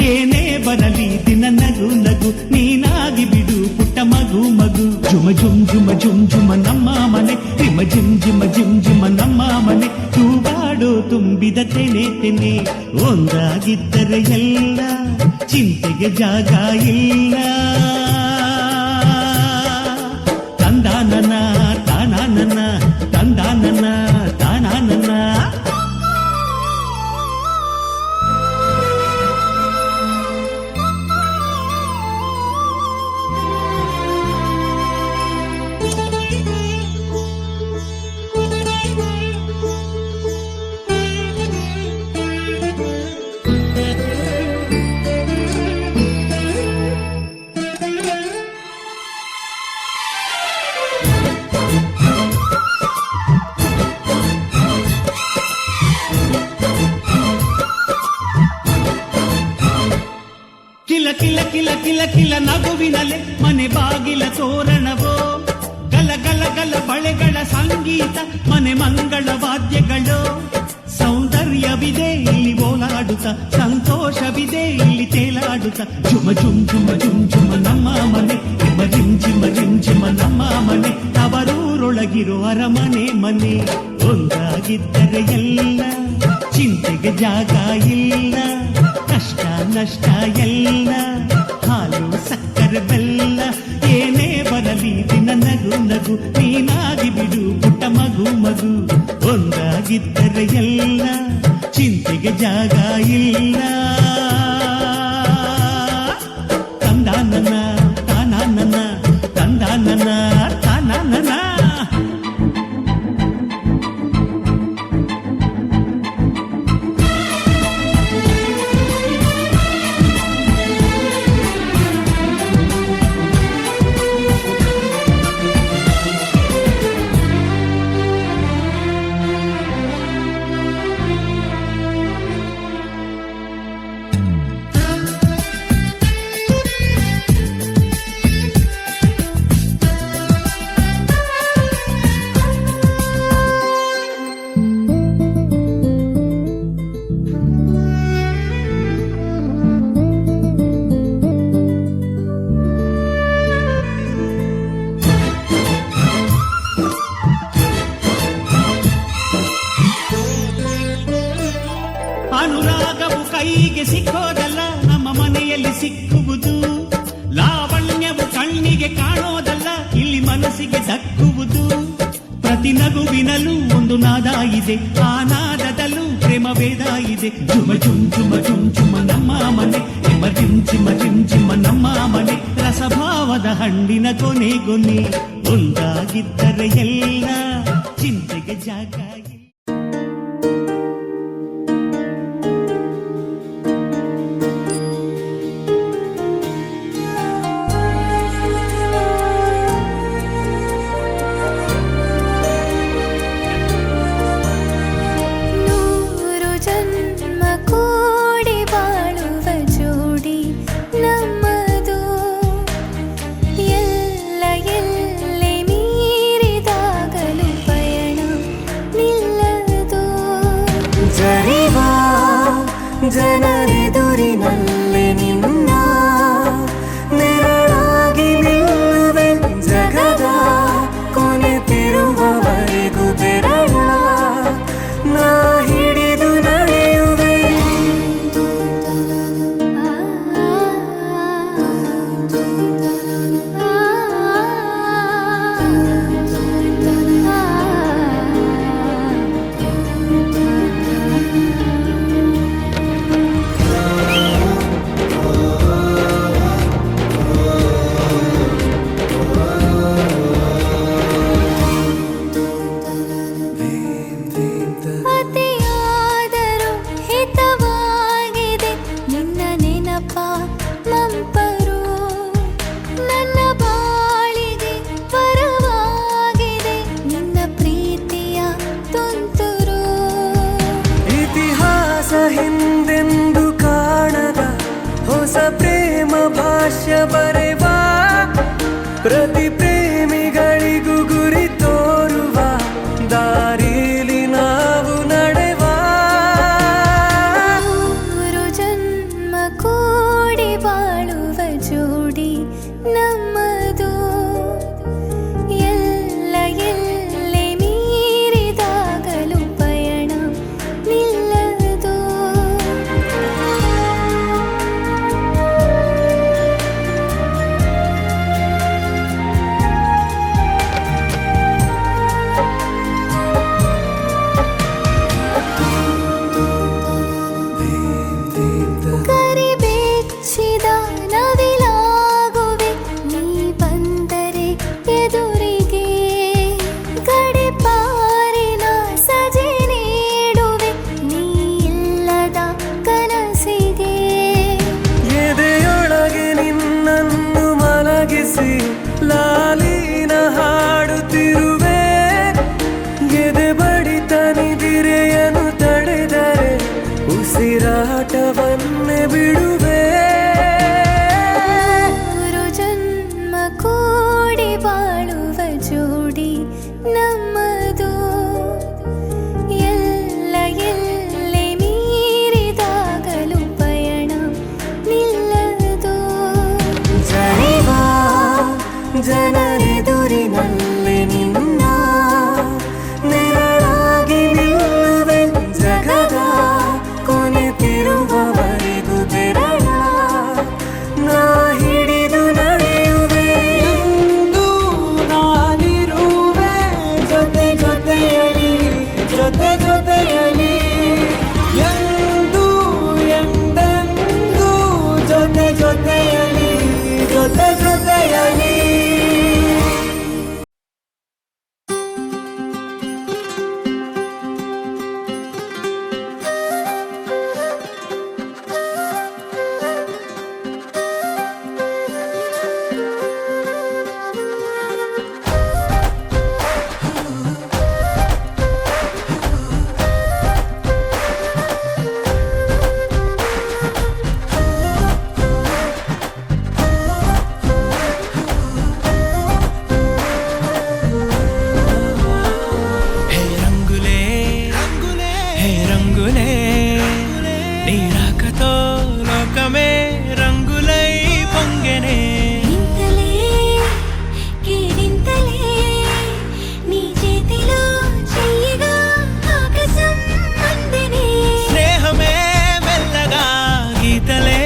ಏನೇ ಬರಲಿ ದಿನ ನಗು ನಗು ನೀನಾಗಿ ಬಿಡು ಪುಟ್ಟ ಮಗು ಮಗು ಜುಮ ಜುಮ್ ಜುಮ ಜುಮ್ ಜುಮ ನಮ್ಮ ಮನೆ ರಿಮ ಜಿಮ್ ಜಿಮ ಜಿಮ್ ಜಿಮ ನಮ್ಮ ಮನೆ ತೂಗಾಡೋ ತುಂಬಿದ ತೆನೆ ತೆನೆ ಒಂದಾಗಿದ್ದರೆ ಎಲ್ಲ ಚಿಂತೆಗೆ ಜಾಗ ಇಲ್ಲ ತಂದಾನನ ತಾನಾನನ ತಂದಾನನ ತಾನಾನನ. ಕಿಲ ಕಿಲ ಕಿಲ ಕಿಲ ಕಿಲ ನಗುವಿನಲೆ ಮನೆ ಬಾಗಿಲ ತೋರಣವೋ ಗಲ ಗಲ ಗಲ ಬಳೆಗಳ ಸಂಗೀತ ಮನೆ ಮಂಗಳ ವಾದ್ಯಗಳು ಸೌಂದರ್ಯವಿದೆ ಇಲ್ಲಿ ಓಲಾಡುತ್ತ ಸಂತೋಷವಿದೆ ಇಲ್ಲಿ ತೇಲಾಡುತ್ತ ಜುಮ ಜುಮ್ ಜುಮ ಜುಮ್ ಜುಮ ನಮ್ಮ ಮನೆ ರಿಮ ಜಿಮ್ ಜಿಮ ಜಿಮ್ ಜಿಮ ನಮ್ಮ ಮನೆ ತವರೂರೊಳಗಿರೋ ಅರಮನೆ ಮನೆ ಒಂದಾಗಿದ್ದರೆ ಎಲ್ಲ ಚಿಂತೆಗೆ ಜಾಗ ಇಲ್ಲ ಕಷ್ಟ ನಷ್ಟ ಎಲ್ಲ ಹಾಲು ಸಕ್ಕರೆ ಬೆಲ್ಲ ಏನೇ ಬರಲಿ ದಿನ ನಗು ನಗು ನೀನಾಗಿ ಬಿಡು ಪುಟ್ಟ ಮಗು ಮಗು ಒಂದಾಗಿದ್ದರೆ ಎಲ್ಲ ಚಿಂತೆಗೆ ಜಾಗ ಇಲ್ಲ ತಂದಾನನ ತಾನಾನನ ತಂದಾನನ ತಾನಾನನ. ಅನುರಾಗವು ಕೈಗೆ ಸಿಕ್ಕೋದಲ್ಲ ನಮ್ಮ ಮನೆಯಲ್ಲಿ ಸಿಕ್ಕುವುದು ಲಾವಣ್ಯವು ಕಣ್ಣಿಗೆ ಕಾಣೋದಲ್ಲ ಇಲ್ಲಿ ಮನಸ್ಸಿಗೆ ದಕ್ಕುವುದು ಪ್ರತಿ ನಗುವಿನಲ್ಲೂ ಒಂದು ನಾದ ಇದೆ ಆ ನಾದದಲ್ಲೂ ಪ್ರೇಮ ವೇದ ಇದೆ ಜುಮ ಜುಮ್ ಜುಮ ಜುಮ್ ಜುಮ ನಮ್ಮ ಮನೆ ಹಿಮ ಜಿಮ್ ಜಿಮ ಜಿಮ್ ಜಿಮ ನಮ್ಮ ಮನೆ ರಸಭಾವದ ಹಣ್ಣಿನ ಕೊನೆ ಕೊನೆ ಒಂದಾಗಿದ್ದರೆ ಎಲ್ಲ ಚಿಂತೆಗೆ ಜಾಗ ಇಲ್ಲ. ಪ್ರೀತಿ ನಮ್ಮದು ಎಲ್ಲ ಎಲ್ಲೆ ಮೀರಿದಾಗಲೂ ಪಯಣ ನಿಲ್ಲದು ಜನಿವಾ ಜನರೆದುರಿನಲ್ಲಿ ನಿನ್ನ ನೆರಳಾಗಿ ನಿಲ್ಲುವೆ ಜಗದ ಕೊನೆತಿರುವವರೆಗೂ ಬೆರಳ ನಾ ಹಿಡಿದು ನಡೆಯುವೆ ಎಂದು ನಾನಿರುವೆ ಜೊತೆ ಜೊತೆಯಲಿ ಜೊತೆ ಜೊತೆಯಲಿ ಎಂದು ಎಂದೆಂದು ಜೊತೆ ಜೊತೆಯಲಿ ಜೊತೆ ಜೊತೆಯಲಿ హే రంగులే హే రంగులే నీ రాకతో లోకమే రంగులై పొంగెనే ఇంతలే కేరింతలే నీ చేతిలో చెయ్యగా ఆకాశం అందెనే స్నేహమే మెల్లగా గీతలే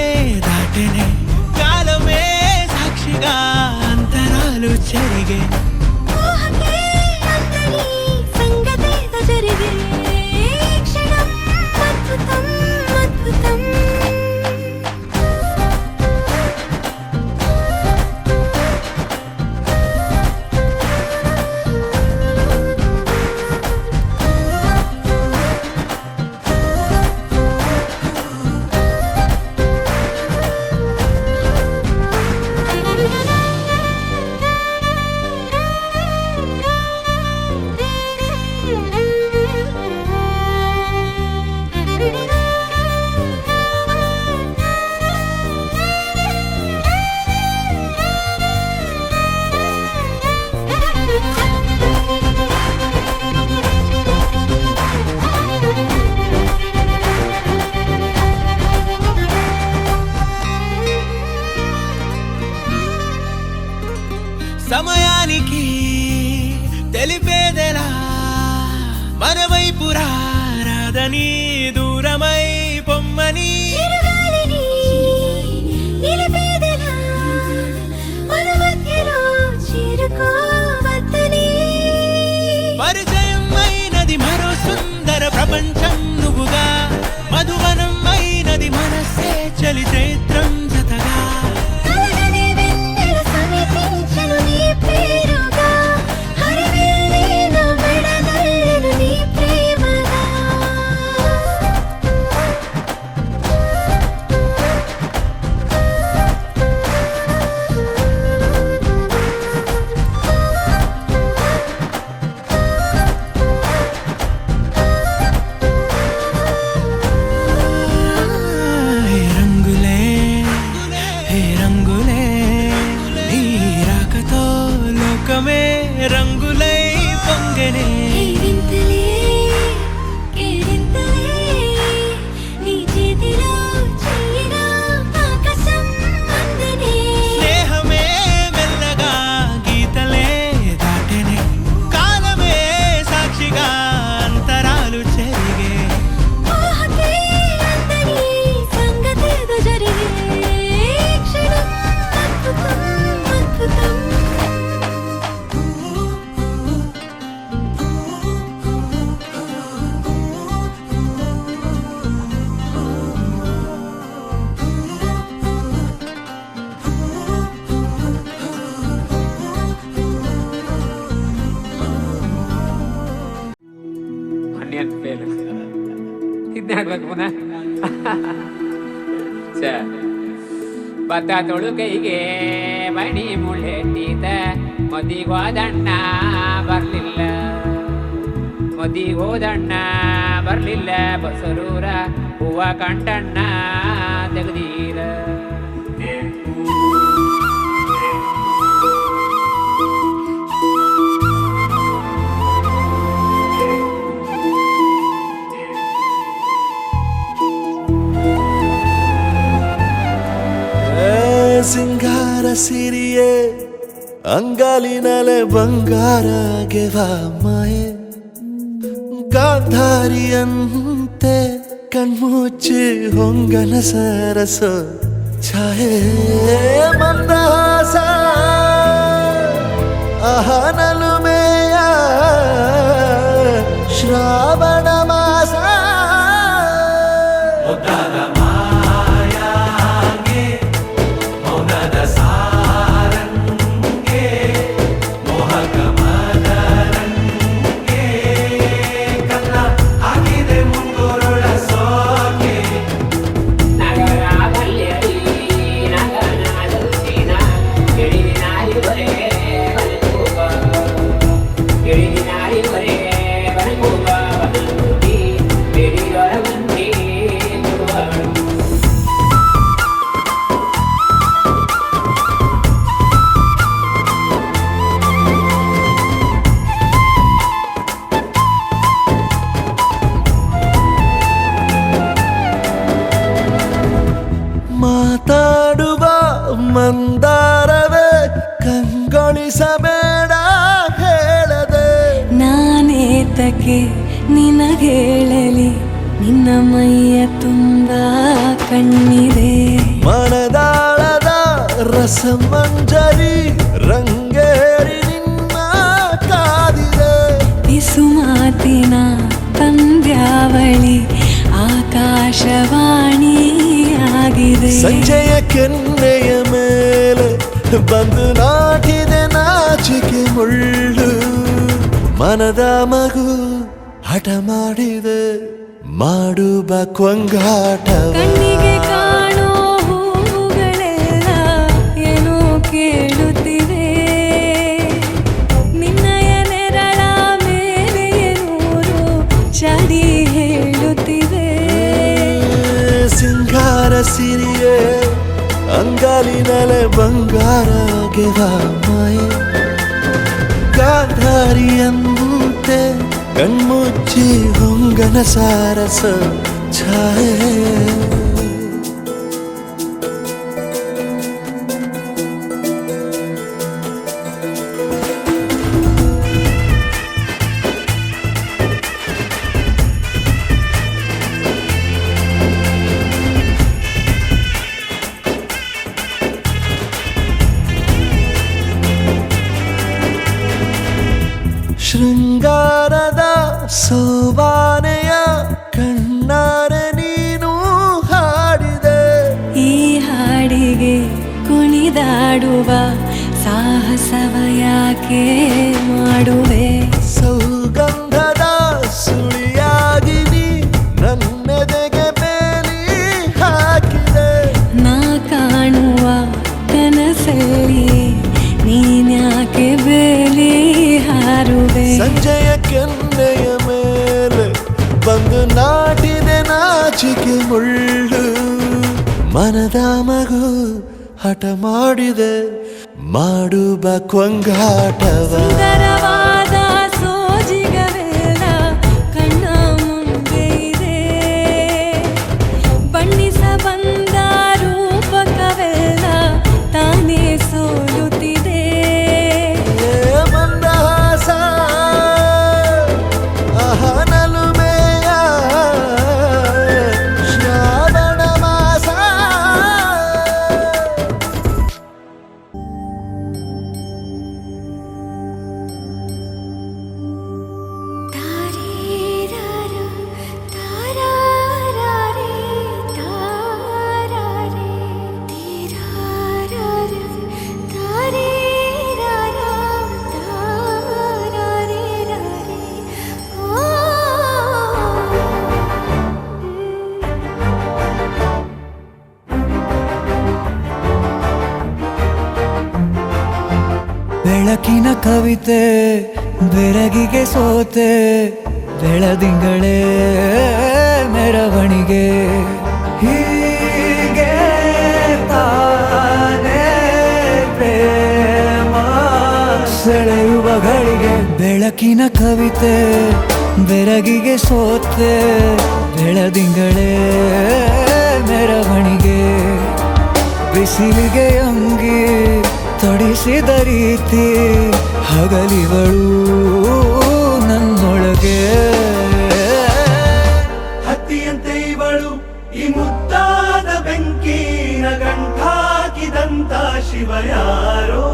దాటెనే కాలమే సాక్షిగా అంతరాలు చెరిగే ఊహకే అందని సంగతేదో జరిగే క్షణం అద్భుతం అద్భుతం సమయానికి తెలిపేదెలా మన వైపు రాదని దూరమై పొమ్మని చిరుగాలిని నిలిపేదెలా మన మధ్యలో చేరుకోవద్దని పరిచయం అయినది మరో సుందర ప్రపంచం నువ్వుగా మధువనం అయినది మనసే చలి చైత్రం జతగా కలగని వెన్నెల సమీపించను నీ పేరుగా హరివెల్లి నా మెడదల్లెను నీ ప్రేమగా హే రంగులే హే రంగులే నీ రాకతో లోకమే రంగులై పొంగెనే కేరింతలే కేరింతలే నీ చేతిలో చెయ్యగా ఆకాశం అందెనే స్నేహమే మెల్లగా గీతలే దాటెనే కాలమే సాక్షిగా అంతరాలు చెరిగే ఊహకే అందని సంగతేదో జరిగే క్షణం అద్భుతం అద్భుతం ಆನಿಯನ್ ಫೇಲ್ ಇದನ್ನ ಹಾಕ್ಬೇಕು ಪುನಃ ಭತ್ತ ತೊಳುಕೈಗೆ ಮಣಿ ಮುಳ್ಳೆಟ್ಟಿದ ಮದಿಗೋದಣ್ಣ ಬರ್ಲಿಲ್ಲ ಮದಿಗೋದಣ್ಣ ಬರ್ಲಿಲ್ಲ ಬಸರೂರ ಹೂವ ಕಂಟಣ್ಣ ತೆಗ್ದೀರ ಅಂಗಾಲಿನಲೆ ಬಂಗಾರ ಗೆವಾ ಮಾಯೆ ಗಾಂಧಾರಿಯಂತೆ ಕಣ್ಮುಚ್ಚಿ ಹೊಂಗನ ಸರಸ ಛಾಯೆ ಮಂದಹಾಸ ಅಹನಲುಮೆಯ ಶ್ರಾವಣ ಮಾಸ ಮಾತಾಡುವ ಮಂದಾರವೇ ಕಂಗೊಳಿಸಬೇಡ ಹೇಳದೆ ನಾನೇತಕ್ಕೆ ನಿನಗೇಳಲಿ ನಿನ್ನ ಮೈಯ ತುಂಬ ಕಣ್ಣಿದೆ ಮನದಾಳದ ರಸಮಂಜರಿ ರಂಗೇರಿ ನಿನ್ನ ಕಾದಿದೆ ಬಿಸು ಮಾತಿನ ಪಂದ್ಯಾವಳಿ ಆಕಾಶವಾಣಿಯಾಗಿದೆ ಸಂಜೆಯ ಕೆನ್ನೆಯ ಮೇಲೆ ಬಂದು ನಾಟಿದೆ ನಾಚಿಕೆ ಮುಳ್ಳು ಮನದ ಮಗು ಹಠ ಮಾಡಿದೆ ಮಾಡುವ ಕೊಂಗಾಟವ ಕಣ್ಣಿಗೆ ಕಾಣೋ ಹೂವುಗಳೆಲ್ಲ ಏನೋ ಕೇಳುತ್ತಿವೆ ನಿನ್ನಯ ನೆರಳ ಮೇಲೆ ನೂರು ಚಡಿ ಹೇಳುತ್ತಿವೆ ಸಿಂಗಾರ ಸಿರಿಯೇ ಅಂಗಾಲಿನಲೆ ಬಂಗಾರ ಗೆವಾ ಮಾಯೆ ಗಾಂಧಾರಿಯಂತೆ ಕಣ್ಮುಚ್ಚಿ ಹೊಂಗನ ಸಾರಸ ಛಾಯೆ ಶೃಂಗಾರದ ಸೋಬಾನೆಯ ಕಣ್ಣಾರೆ ನೀನು ಹಾಡಿದೆ ಈ ಹಾಡಿಗೆ ಕುಣಿದಾಡುವ ಸಾಹಸವ ಯಾಕೆ ಮಾಡುವೆ ಸೌಗಂಧದ ಸುಳಿಯಾಗಿ ನೀ ನನ್ನೆದೆಗೆ ಬೇಲಿ ಹಾಕಿದೆ ನಾ ಕಾಣುವ ಕನಸಲ್ಲಿ ನೀನ್ಯಾಕೆ ಬೇಲಿ ಹಾರುವೆ ಸಂಜೆಯ ಕೆನ್ನೆಯ ಮೇಲೆ ಬಂದು ನಾಟಿದೆ ನಾಚಿಕೆ ಮುಳ್ಳು ಮನದ ಮಗು ಹಠ ಮಾಡಿದೆ ಮಾಡುವ ಕೊಂಗಾಟವ ಸುಂದರವಾದ ಸೋಜಿಗವೆಲ್ಲ ಕಣ್ಣ ಮುಂದೆ ಇದೆ ಬಣ್ಣಿಸ ಬಂದ ರೂಪಕವೆಲ್ಲ ತಾನೇ ಸೋಲುತ್ತಿದೆ ಮಂದಹಾಸ ಅಹನಲುಮೆಯ ಶ್ರಾವಣ ಮಾಸ ಬೆಳಕಿನ ಕವಿತೆ ಬೆರಗಿಗೆ ಸೋತೆ ಬೆಳದಿಂಗಳೇ ಮೆರವಣಿಗೆ ಹೀಗೆ ತಾನೇ ಪ್ರೇಮ ಸೆಳೆಯುವ ಗಳಿಗೆ ಬೆಳಕಿನ ಕವಿತೆ ಬೆರಗಿಗೆ ಸೋತೆ ಬೆಳದಿಂಗಳೇ ಮೆರವಣಿಗೆ ಬಿಸಿಲಿಗೆ ಅಂಗಿ ತೊಡಿಸಿದ ರೀತಿ ಹಗಲಿಗಳು ನನ್ನೊಳಗೆ. ಹತ್ತಿಯಂತೆ ಇವಳು ಈ ಮುದ್ದಾದ ಬೆಂಕಿನ ಗಂಟಾಕಿದಂತ ಶಿವ ಯಾರೋ.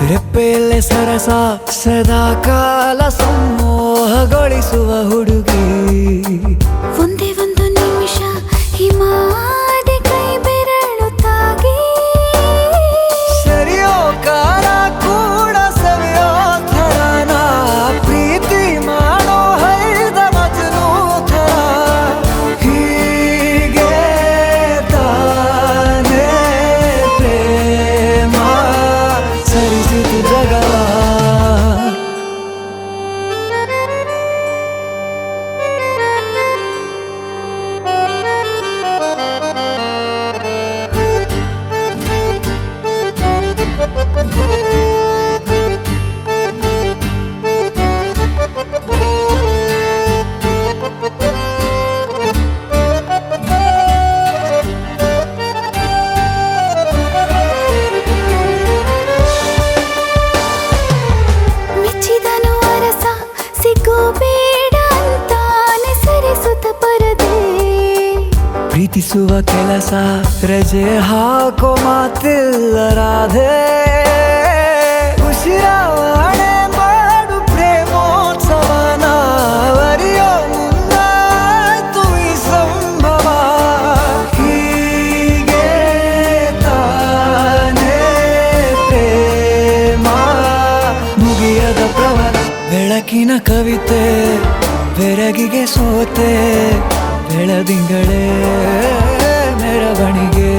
ರೆಪ್ಪೆಯಲ್ಲೇ ಸರಸ ಸದಾ ಕಾಲ ಸಂಮೋಹಗೊಳಿಸುವ ಹುಡುಗಿ. ಒಂದೇ ಒಂದು ನಿಮಿಷ ಹಿಮಾದಿ ಕೈ ಬೆರಳು ತಾಗಿ ಸರಿಯೋ ಕಾಲ ಕೂಡ ಸವಿಯೋ ಥರನ ಪ್ರೀತಿ ಮಾಡೋ ಹೈದ ಮಜನು ಥರ. ಹೀಗೆ ತಾನೇ ಪ್ರೇಮ ಸರಿಸಿತು ಜಗವ. ಮೆಚ್ಚಿದನು ಅರಸ ಸಿಗೋ ಬೇಡ ಅಂತಾನೆ ಸರಿಸುತ್ತ ಪರದೆ. ಪ್ರೀತಿಸುವ ಕೆಲಸ ರಜೆ ಹಾಕೋ ಮಾತಿಲ್ಲ ರಾಧೆ. ಉಸಿರಾವಣೆ ಮಾಡು ಪ್ರೇಮೋತ್ಸವನ ವರಿಯೋ ಮುಂದಾಯ್ತು ಈ ಸಂಭವ. ಹೀಗೆ ತಾನೇ ಪ್ರೇಮ ಮುಗಿಯದ ಪ್ರವರ. ಬೆಳಕಿನ ಕವಿತೆ ಬೆರಗಿಗೆ ಸೋತೆ ಬೆಳದಿಂಗಳೇ ಮೆರವಣಿಗೆ.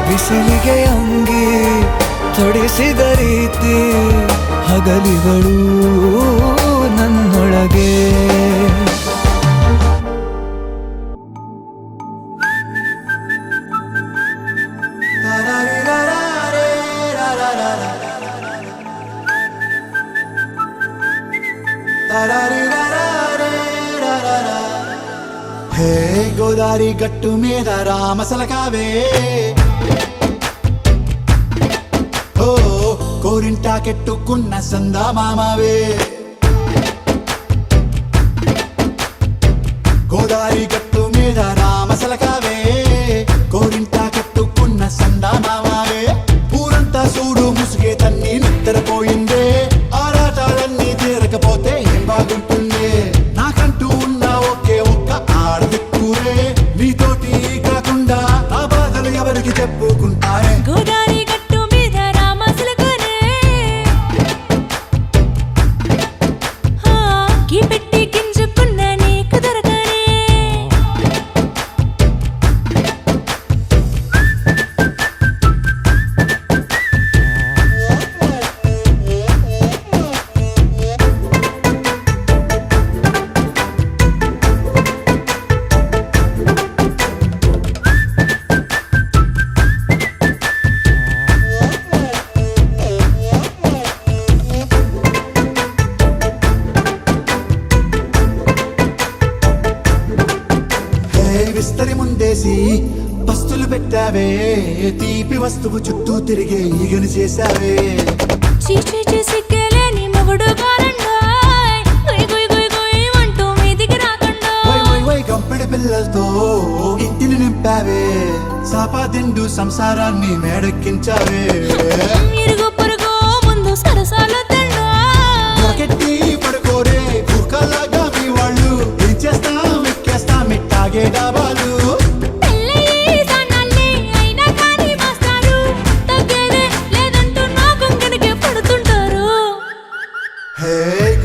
ಬಿಸಿಲಿಗೆ ಅಂಗಿ ತೊಡಿಸಿದ ರೀತಿ ಹಗಲಿಗಳು ನನ್ನೊಳಗೆ. హే గోదారి గట్టు మీద రామసలకావే. ఓ కోరింటాకెట్టుకున్న సందా మామావే. గోదారి గట్టు మీద రామసలకావే. కోరింటాకెట్టుకున్న సందా మామావే. ఊరంతా చూడు ముసుగే తన్ని నిద్రపోయిందే. ఆరాటాలన్నీ తీరకపోతే ఏం బాగుంటుందే. నాకంటూ ఉన్న ఒకే ఒక్క ఆడదిక్కురే. నీతోటి కాకుండా ఆ బాధలు ఎవరికి చెప్పుకుంటారే. గోదారి గట్టు మీద రామసులకునే గీ పెట్టి గింజుకున్న నీకు దొరకనే. విస్తరి ముందేసి పస్తులు పెట్టావే. తీపి వస్తువు చుట్టూ తిరిగే ఈగను చేశావే. చీచి సిగ్గలేని మొగుడు కాలండాయ్. గుయ్ గుయ్ గుయ్ గుయ్ అంటూ మీదికి రాకుండా. వై వై వై గంపెడి పిల్లలతో ఇంటిని నింపావే. సాపాదిండు సంసారాన్ని మేడెక్కించావే. ఇరుగు పొరుగు ముందు సరసాలు తండా. పగట్టి పడుకోరే కుక్కలాగా మీ వాళ్ళు. ఏం చేస్తాం ఎక్కేస్తాం మిట్టాగే డాబాలు. పెళ్ళయి సన్నాళ్ళే అయినా కానీ మాస్తారు. తగ్గేదే లేదంటూ నా కొంగనికే పడుతుంటారు. హే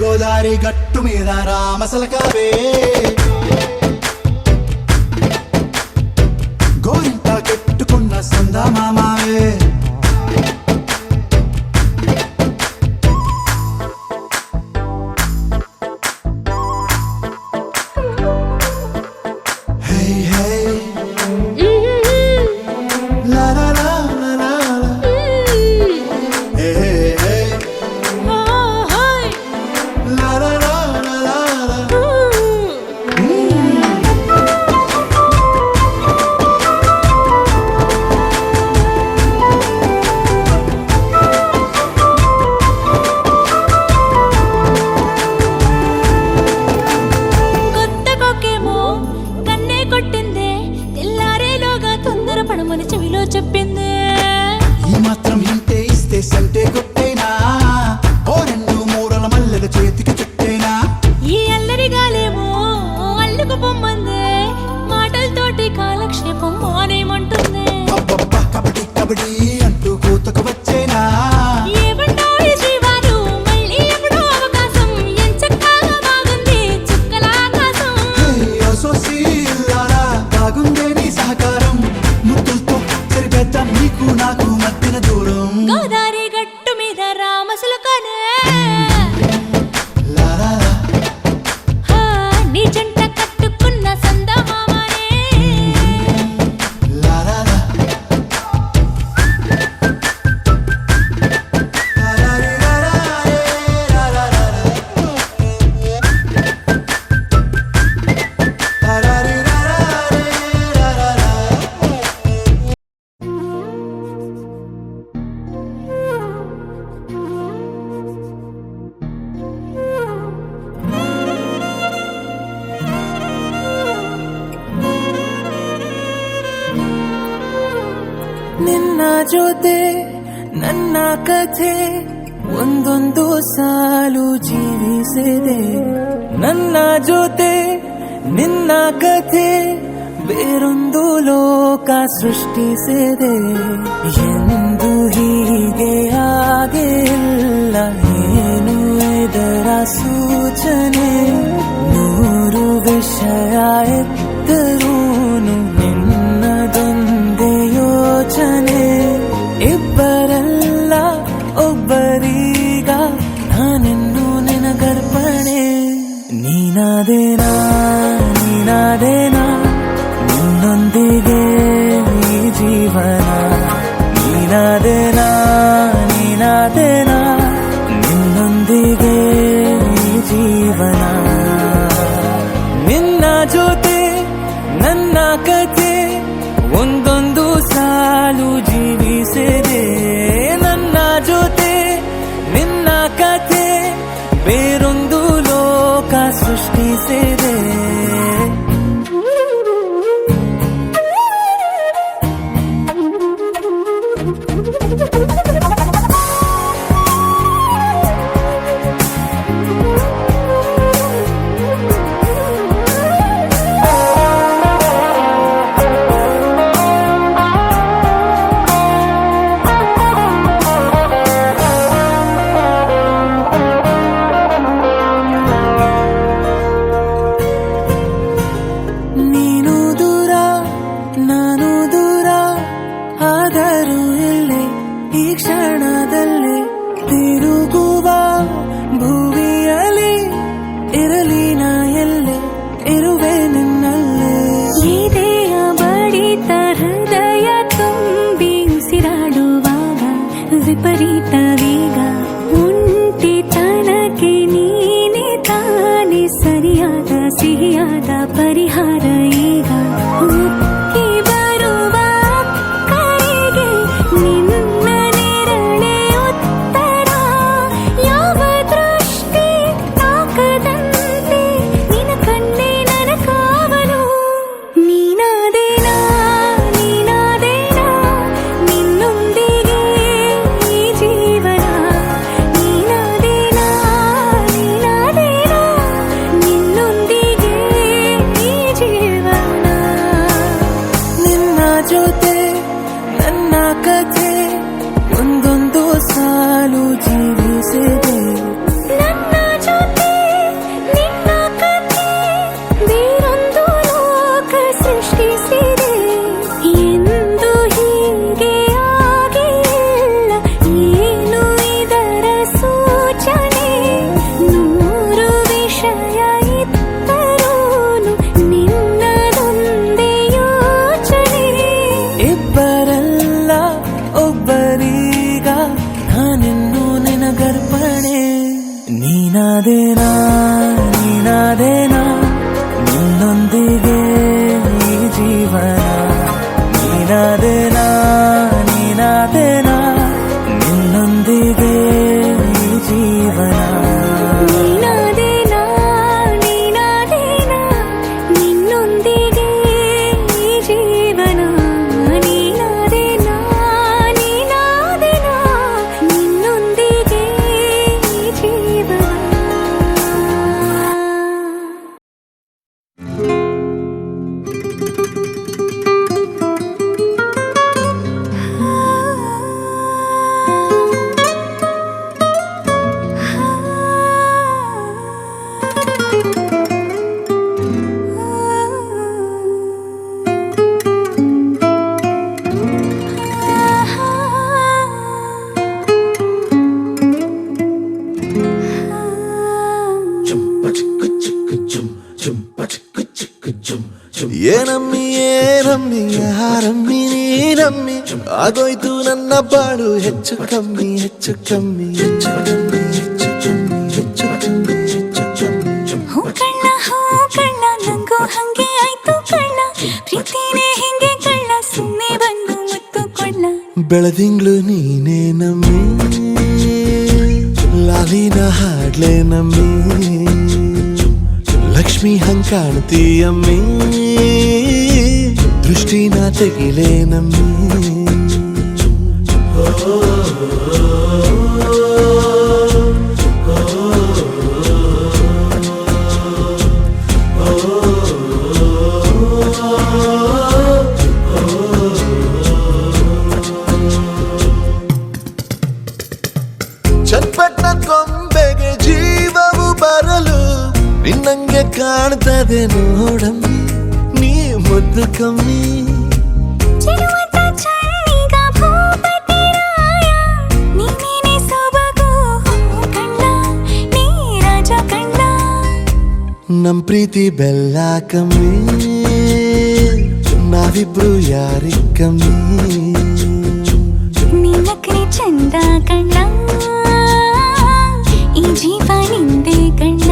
గోదారి గట్టు మీద రామసలకావే. గోరింటా కెట్టుకున్న సందా మామావే. చెవిలో చెప్పిందే. ఈ మాత్రం హింటే ఇస్తే సంటే కొట్టేనా, ఓ రెండు మూరల మల్లెల చేతికి చుట్టేనా. ఈ అల్లరి గాలేమో అల్లుకు పొమ్మందే, మాటలతోటి కాలక్షేపం మానేమంటుంది. అబ్బబ్బా కబడ్డీ కబడ్డీ అంటూ కూతకు వచ్చేనా. ఏమంటావు శ్రీవారు, మళ్ళీ ఎప్పుడో అవకాశం, ఎంచక్కాగా బాగుంది చుక్కల ఆకాశం. సోసీలారా బాగుందే నీ సహకారం, ముద్దులతో సరిపెద్దాం నీకు నాకు మధ్యన దూరం. గోదారి గట్టు మీద రామసులకనే, లాలాలా హా, నీ జంట కట్టుకున్న సందమామనే. లాలాలా ನಿನ್ನ ಜೊತೆ ನನ್ನ ಕಥೆ ಒಂದೊಂದು ಸಾಲು ಜೀವಿಸಿದೆ. ನನ್ನ ಜೊತೆ ನಿನ್ನ ಕಥೆ ಬೇರೊಂದು ಲೋಕ ಸೃಷ್ಟಿಸಿದೆ. ಎಂದು ಹೀಗೆ ಆಗಿಲ್ಲ, ಏನು ಇದರ ಸೂಚನೆ. ನೂರು ವಿಷಯ ಎತ್ತರೂನು ನಿನ್ನದೊಂದೇ ಯೋಚನೆ. ಇಬ್ಬರಲ್ಲ ಒಬ್ಬರೀಗ ನಾನಿನ್ನು ನಿನಗರ್ಪಣೆ. ನೀನಾದೇನಾ ನೀನಾದೇನಾ ನಿನ್ನೊಂದಿಗೆ ಈ ಜೀವನ. ನೀನಾದೇನಾ ನೀನಾದೇನಾ ನಿನ್ನೊಂದಿಗೆ ಈ ಜೀವನ. ನಿನ್ನ ಜೊತೆ ನನ್ನ ಕಥೆ ಒಂದೊಂದು ಸಾಲು ಜೀವಿಸಿದೆ. ನನ್ನ ಜೊತೆ ನಿನ್ನ ಕಥೆ ಬೇರೊಂದು ಲೋಕ ಸೃಷ್ಟಿಸಿದೆ. ನೀನು ದೂರ ನಾನು ದೂರ ಆದರೂ ಇಲ್ಲೇ ಈ ಕ್ಷಣದಲ್ಲೇ ತಿರುಗುವ ಭುವಿಯಲ್ಲಿ ಇರಲಿ ನಾ ಎಲ್ಲೇ ಇರುವೆ ನಿನ್ನಲ್ಲೇ. ಎದೆಯ ಬಡಿತ ಹೃದಯ ತುಂಬಿ ಉಸಿರಾಡುವಾಗ ವಿಪರೀತ ವೇಗ, ಒಂಟಿತನಕ್ಕೆ ನೀನೆ ತಾನೆ ಸರಿಯಾದ ಸಿಹಿಯಾದ ಪರಿಹಾರ ಈಗ. ಉಕ್ಕಿ ಬರುವ ಕರೆಗೆ ನಿನ್ನ ನೆರಳೆ ಉತ್ತರ. ಯಾವ ದೃಷ್ಟಿ ತಾಕದಂತೆ ನಿನ ಕಣ್ಣೆ ನನ್ನ ಕಾವಲು. ನೀನಾದೇನಾ ನೀನಾದೇನಾ ನಿನ್ನೊಂದಿಗೆ ಈ ಜೀವನ. ನೀನಾದೇನಾ ನೀನಾದೇನಾ ನಿನ್ನೊಂದಿಗೆ ಈ ಜೀವನ. ನಿನ್ನ ಜೊತೆ ನನ್ನ ಕಥೆ ಒಂದೊಂದು ಸಾಲು ಜೀವಿಸಿದೆ. ನನ್ನ ಜೊತೆ ನಿನ್ನ ಕಥೆ ಬೇರೊಂದು ಲೋಕ ಸೃಷ್ಟಿಸಿದೆ. ಎಂದು ಹೀಗೆ ಆಗಿಲ್ಲ, ಏನು ಇದರ ಸೂಚನೆ. ನೂರು ವಿಷಯ ಇತ್ತರೂನು ನಿನ್ನದೊಂದೇ ಯೋಚನೆ. ಇಬ್ಬರಲ್ಲ ಒಬ್ಬರೀಗ ನಾನಿನ್ನು ನಿನಗ ರಮ್ಮಿ ಆಗೋಯ್ತು ನನ್ನ ಬಾಳು ಹೆಚ್ಚು ಕಮ್ಮಿ ಹೆಚ್ಚು ಕಮ್ಮಿ ಹೆಚ್ಚು ಕಮ್ಮಿ ಹೆಚ್ಚು ಕಮ್ಮಿ ಹೆಚ್ಚು ಕಮ್ಮಿ ಹೆಚ್ಚು ಕಮ್ಮಿ ಹೂ ಕಳ್ಳ ನಂಗೂ ಹಂಗೆ ಆಯ್ತು ಕಳ್ಳ ಪ್ರೀತಿನೇ ಹಿಂಗೆ ಕಳ್ಳ ಸುಮ್ಮನೆ ಬಂದು ಮುತ್ತು ಕೊಳ್ಳ ಬೆಳದಿಂಗ್ಳು ನೀನೇ ನಮ್ಮಿ ಲಾಲಿನ ಹಾಡ್ಲೆ ನಮ್ಮಿ ಲಕ್ಷ್ಮಿ ಹಂಗ್ ಕಾಣ್ತೀಯಮ್ಮಿ ದೃಷ್ಟಿನ ತೆಗಿಲೆ ನಮ್ಮಿ ಚಟ್ಪಟ್ಟ ಕೊಂಬೆಗೆ ಜೀವವು ಬರಲು ನಿನ್ನಂಗೆ ಕಾಣ್ತದೆ ನೋಡಮ್ಮಿ ನೀ ಮುದ್ದು ಕಮ್ಮಿ ಚಿರುವಟ ಚಳ್ಳಿಗ ಭೂಪತಿ ರಾಯ ನೀನೇನೆ ಸೊಬಗು ಕಣ್ಣ ನೀ ರಾಜ ಕಣ್ಣ ನಮ್ ಪ್ರೀತಿ ಬೆಲ್ಲ ಕಮ್ಮಿ ನಾವಿಬ್ರು ಯಾರಿಗ್ ಕಮ್ಮಿ ನೀನಕ್ರೆ ಚಂದ ಕಣ್ಣ ಈ ಜೀವ ನಿಂದೆ ಕಣ್ಣ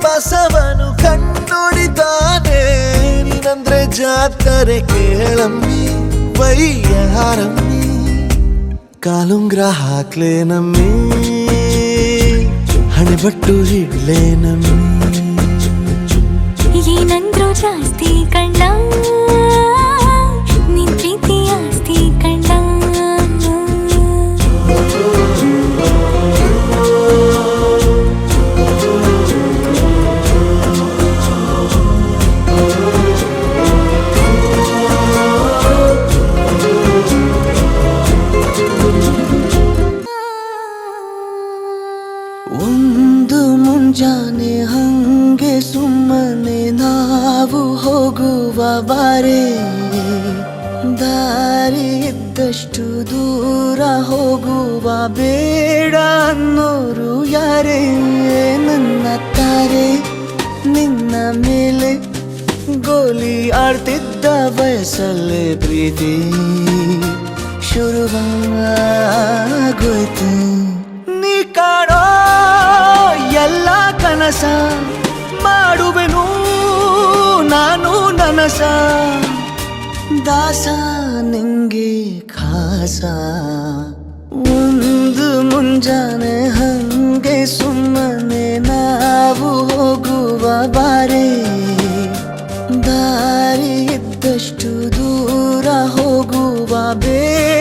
ಬಸವನು ಕಣ್ಣೊಡಿತಾನೆ ನೀನಂದ್ರೆ ಜಾತ್ರೆ ಕೇಳಮ್ಮಿ ವೈಯಾರಮ್ಮಿ ಕಾಲುಂಗ್ರ ಹಾಕ್ಲೆ ನಮ್ಮಿ ಹಣೆಬಟ್ಟು ಹಿಡ್ಲೆ ನಮ್ಮಿ ಏನಂದ್ರು ಜಾಸ್ತಿ ಕಣ್ಣ ನಿನ್ ಪ್ರೀತಿ ಆಸ್ತಿ ಕಣ್ಣ ಒಂದು ಮುಂಜಾನೆ ಹಂಗೆ ಸುಮ್ಮನೆ ನಾವು ಹೋಗುವ ಬಾರೆ ದಾರಿ ಇದ್ದಷ್ಟು ದೂರ ಹೋಗುವ ಬೇಡ ಅನ್ನೋರು ಯಾರೇ ನನ್ನ ತಾರೆ ನಿನ್ನ ಮೇಲೆ ಗೋಲಿ ಆಡ್ತಿದ್ದ ವಯಸ್ಸಲ್ಲೇ ಪ್ರೀತಿ ಶುರುವಾಗೋಯ್ತು ನೀ ಕಾಡೋ ಎಲ್ಲ ಕನಸ ಮಾಡುವೆನು ನಾನು ನನಸ ದಾಸ ನಿಂಗೆ ಖಾಸ ಒಂದು ಮುಂಜಾನೆ ಹಂಗೆ ಸುಮ್ಮನೆ ನಾವು ಹೋಗುವ ಬಾರೆ ದಾರಿ ಇದ್ದಷ್ಟು ದೂರ ಹೋಗುವ ಬೇಡ